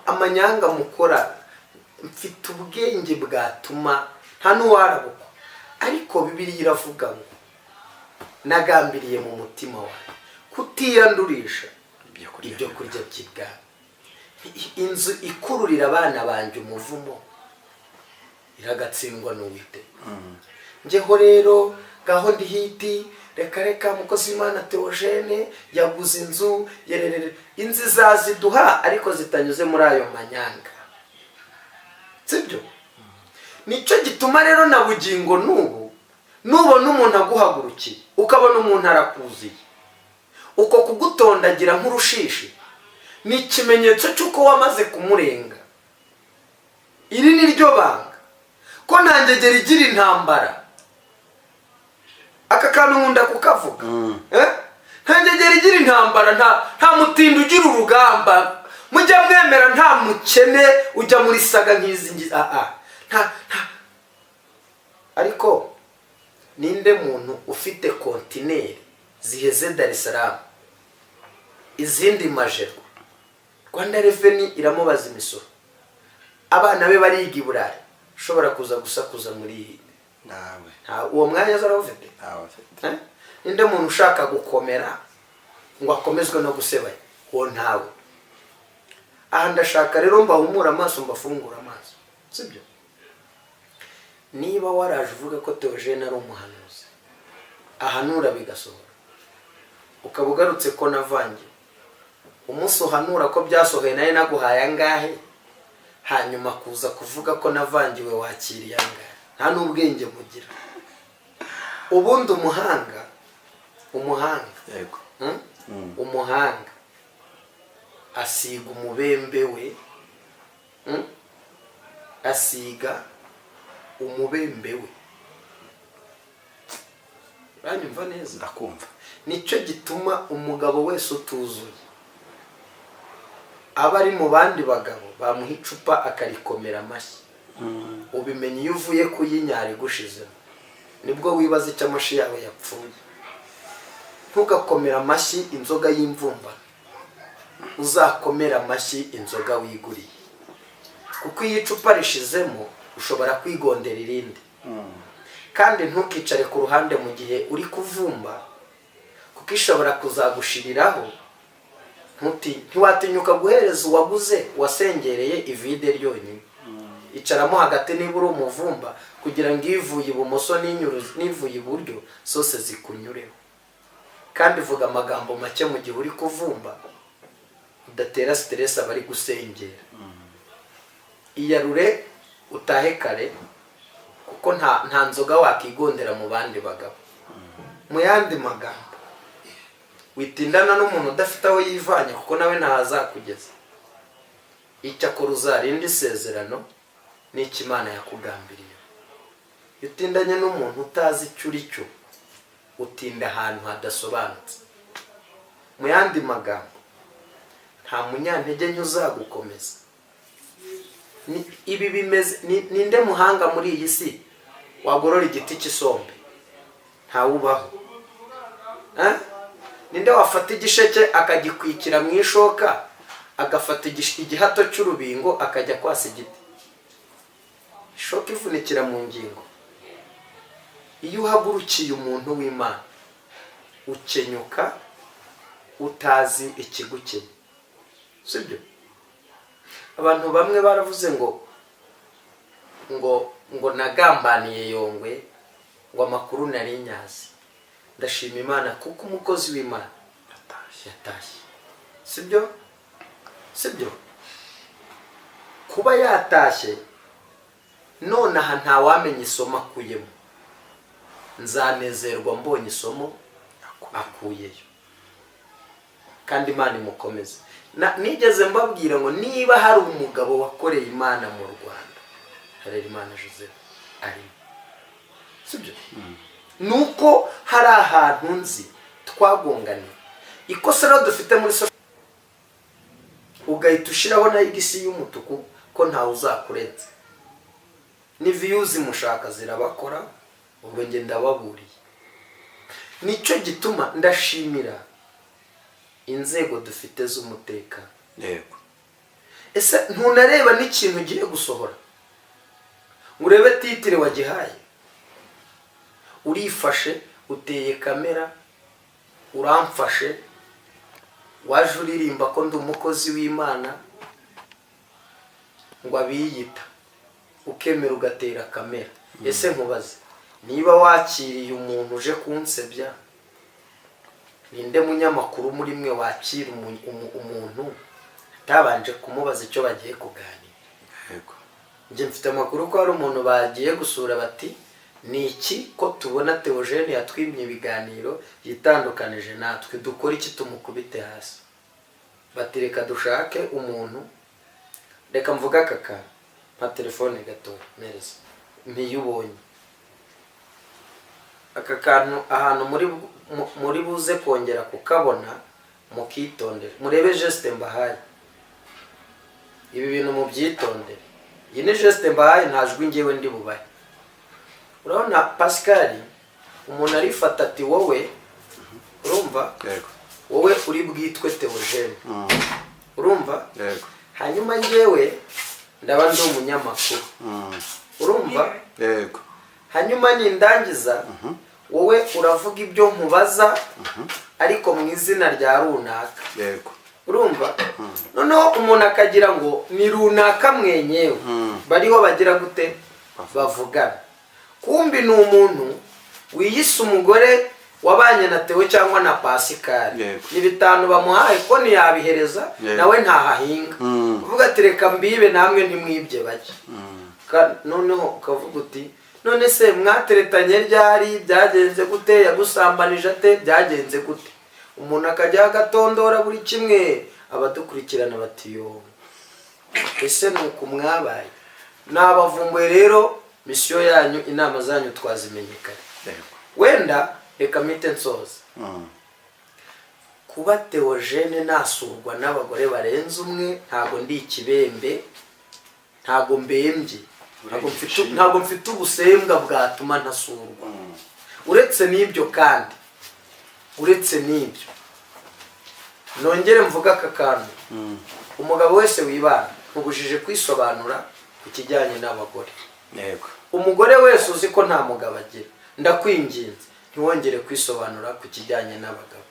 Amanyanga mukora, mfite ubwenge bwatuma nta n'uwarabuka. Ariko Bibiliya iravuga ngo nagambiriye mu mutima wawe kutiyandurisha ibyo kurya by'ibwami. Inzu ikururira abana banjye umuvumo iragatsindwa n'Uwiteka. Njyeho rero gaho ndi hiti, reka mukozi w'Imana Theogene yaguze inzu yererere. Inzu zaziduha ariko zitanyuze muri ayo manyanga, sibyo? Nicyo gituma rero na bugingo nubona umuntu aguhagurukiye, ukabona umuntu arakuziye, uko kugutondagira nk'urushishi ni ikimenyetso cy'uko wamaze kumurenga. Iri ni ryo banga ko nta ngegera igira intambara. Aka kantu nkunda kukavuga. Nta ngegera igira intambara, nta mutindi ugira urugamba. Mujya mwemera nta mukene ujya muri saga nk'izi. Ariko ninde muntu ufite kontineri ziheze Dar es Salaam, izindi Majerwa, Rwanda Revenue iramubaza imisoro, abana be bariga i Burayi, ushobora kuza gusakuza muri nawe uwo mwanya zarawufite? Ninde muntu ushaka gukomera ngo akomezwe no gusebanya? Uwo ntawe. Aha ndashaka rero mbahumura amaso, mbafungura amaso, sibyo? Niba waraje uvuga ko Theogene ari umuhanuzi, ahanura bigasohora, ukaba ugarutse ko navangiwe, umunsi uhanura ko byasohoye nawe naguhaye angahe, hanyuma kuza kuvuga ko navangiwe wakiriye angahe? Nta n'ubwenge mugira. Ubundi umuhanga yego, umuhanga asiga umubembe we, asiga umubembe we. Uranyumva neza? Ndakumva. Nicyo gituma umugabo wese utuzuye aba ari mu bandi bagabo bamuha icupa akarikomera amashyi. Ubimenye iyo uvuye kuyinyara igushizemo, nibwo wibaza icyo amashi yawe yapfuye. Ntugakomera amashyi inzoga y'imvumbano, uzakomera amashyi inzoga wiguriye, kuko iyo icupa rishizemo ushobora kwigondera irindi. Kandi ntukicare ku ruhande mu gihe uri kuvumba, kuko ishobora kuzagushiriraho. Ntiwatinyuka guhereza uwaguze wasengereye ivide ryonyine. Icaramo hagati niba uri umuvumba, kugira ngo ivuye ibumoso n'ivuye iburyo zose zikunyureho. Kandi vuga amagambo make mu gihe uri kuvumba, udatera stress abari gusengera. Iyarure utahe kare, kuko nta nzoga wakigondera mu bandi bagabo. Mu yandi magambo, witindana n'umuntu udafite aho yivanye, kuko nawe ntahazakugeza. Icyakora uzarinde isezerano n'icyo Imana yakugambiriye. Utindanye n'umuntu utazi icyo uri cyo, utinda ahantu hadasobanutse. Mu yandi magambo, nta munyantege nke uzagukomeza. Ibi bimeze, ninde muhanga muri iyi si wagorora igiti cy'isombe? Ntawubaho. Ninde wafata igisheke akagikwikira mu ishoka, agafata igihato cy'urubingo akajya kwasa igiti? Ishoka ivunikira mu ngingo. Iyo uhagurukiye umuntu w'Imana, ukenyuka utazi ikigukenya, sibyo? Abantu bamwe baravuze ngo nagambaniye Yongwe, ngo amakuru nari nyazi. Ndashima Imana kuko umukozi w'Imana yatashye, sibyo? Kuba yatashye, none aha ntawamenya isomo akuyemo. Nzanezerwa mbonye isomo akuyeyo. kandi Imana imukomeze. Nigeze mbabwira ngo niba hari umugabo wakoreye Imana mu Rwanda, Harerimana Joseph arimo, sibyo? Nuko hari ahantu nzi twagonganiye ikosa rero dufite muri ugahita ushiraho na igisi y'umutuku ko ntawe uzakurenza, ni views mushaka zirabakora, ubwo nge ndababuriye. Nicyo gituma ndashimira inzego dufite z'umutekano. Yego. Ese ntunareba n'ikintu ugiye gusohora ngo urebe titire wagihaye, urifashe uteye kamera uramfashe, waje uririmba ko ndi umukozi w'Imana ngo abiyita, ukemera ugatera kamera. Ese nkubaze, niba wakiriye umuntu uje kunsebya, ninde munyamakuru muri mwe wakira umuntu atabanje kumubaza icyo bagiye kuganira? Yego. Nje mfite amakuru ko hari umuntu bagiye gusura bati ni iki ko tubona Theogene yatwimye ibiganiro yitandukanije natwe, dukora iki tumukubite hasi? Bati reka dushake umuntu, reka mvuga kaka nka telefone gato neza mpiyubonye aka kantu ahantu muri buze kongera kukabona mukitondera, murebe geste mbahaye, ibi bintu mubyitondere. Iyi ni geste mbahaye, ntajwi ngewe ndi bubahe. Urabona Pascal umuntu arifata ati wowe urumva, Yego. wowe uri bwitwe Theogene, urumva, Yego. hanyuma ngewe ndaba ndi umunyamakuru, urumva, Yego. hanyuma nindangiza wowe uravuga ibyo nkubaza ariko mu izina rya runaka, Yego. urumva. Noneho umuntu akagira ngo ni runaka mwenyewe bariho bagira gute bavugana, kumbi ni umuntu wiyise umugore wabanye na Theo cyangwa na Pascal. Ni 5 bamuhaye ko ntiyabihereza, nawe ntahahinga, uvuga ati reka mbibe namwe ntimwibye bake. Noneho ukavuga uti none se mwateretanye ryari, byagenze gute, yagusambanije ate, byagenze gute? Umuntu akajya agatondora buri kimwe, abadukurikirana bati yo ese nuko mwabaye. Nabavumbuye rero misiyo yanyu, inama zanyu twazimenye kare. Wenda reka mite nsoza. Kuba Theogene nasurwa n'abagore barenze umwe, ntago ndi ikibembe, ntago mbembye, ntago mfite ubusembwa bwatuma ntasurwa. Uretse n'ibyo kandi, uretse n'ibyo nongere mvuga aka kantu, umugabo wese wibana ntubujije kwisobanura ku kijyanye n'abagore. Yego. Umugore wese uzi ko nta mugabo agira, ndakwinginze ntiwongere kwisobanura ku kijyanye n'abagabo.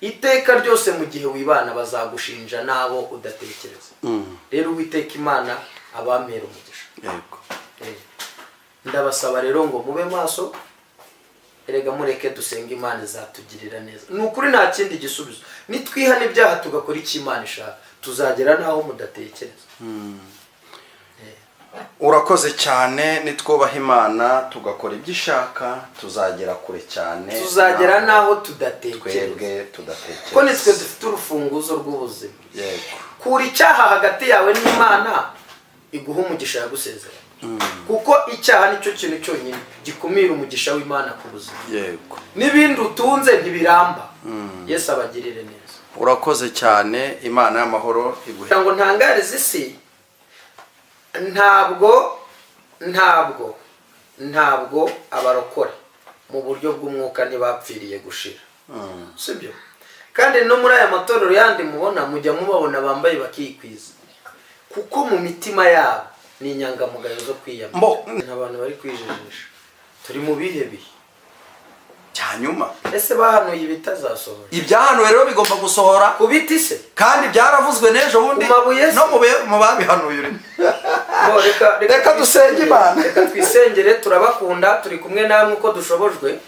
Iteka ryose mu gihe wibana bazagushinja nabo udatekereza. Rero Uwiteka Imana abampera umugisha. Yego. Ndabasaba rero ngo mube maso, erega mureke dusenga Imana izatugirira neza. Nukuri nta kindi gisubizo, nitwihana ibyaha tugakora icyo Imana ishaka, tuzagera naho mudatekereza. Urakoze cyane, nitwubaha Imana tugakora ibyo ishaka tuzagera kure cyane, tuzagera naho tudatekereza. twebwe tudatekereza Ko nitwe dufite urufunguzo rw'ubuzima. Yego. Kura icyaha hagati yawe n'Imana, iguha umugisha yagusezeranye. Kuko icyaha nicyo kintu cyonyine gikumira umugisha w'Imana ku buzima. Yego. N'ibindi utunze ntibiramba. Yesu abagirire neza. Urakoze cyane, Imana y'amahoro iguhe. Ngo ntangarize isi, ntabwo abarokora mu buryo bw'umwuka ntibapfiriye gushira. Sibyo? Kandi no muri aya matorero yandi mubona mujya mubabona bambaye bakikwiza, kuko mu mitima yabo ni inyangamugayo zo kwiyama. Abantu bari kwijijisha, turi mu bihe bihe cyanyuma. Ese bahanuye ibitazasohora? Ibyahanuwe rero bigomba gusohora ku biti se, kandi byaravuzwe n'ejo bundi no mu babihanuye. Reka dusenge Imana, reka twisengere. Turabakunda, turi kumwe namwe uko dushobojwe.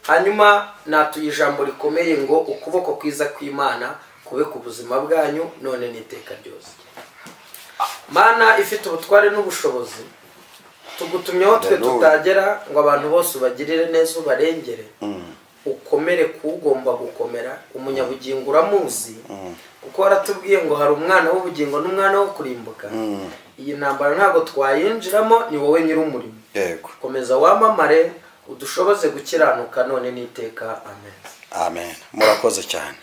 Hanyuma natuye ijambo rikomeye ngo ukuboko kwiza kw'Imana kube ku buzima bwanyu none n'iteka ryose. Mana ifite ubutware n'ubushobozi, tugutumyeho twe tutagera ngo abantu bose ubagirire neza, ubarengere, ukomeze ukomere kugomba gukomera. Umunyabugingo uramuzi kuko waratubwiye ngo hari umwana w'ubugingo n'umwana wo kurimbuka. Iyi ntambara ntabwo twayinjiramo, ni wowe nyir'umurimo. Yego. Komeza wamamare udushoboze gukiranuka none n'iteka. Amen. Amen. Murakoze cyane.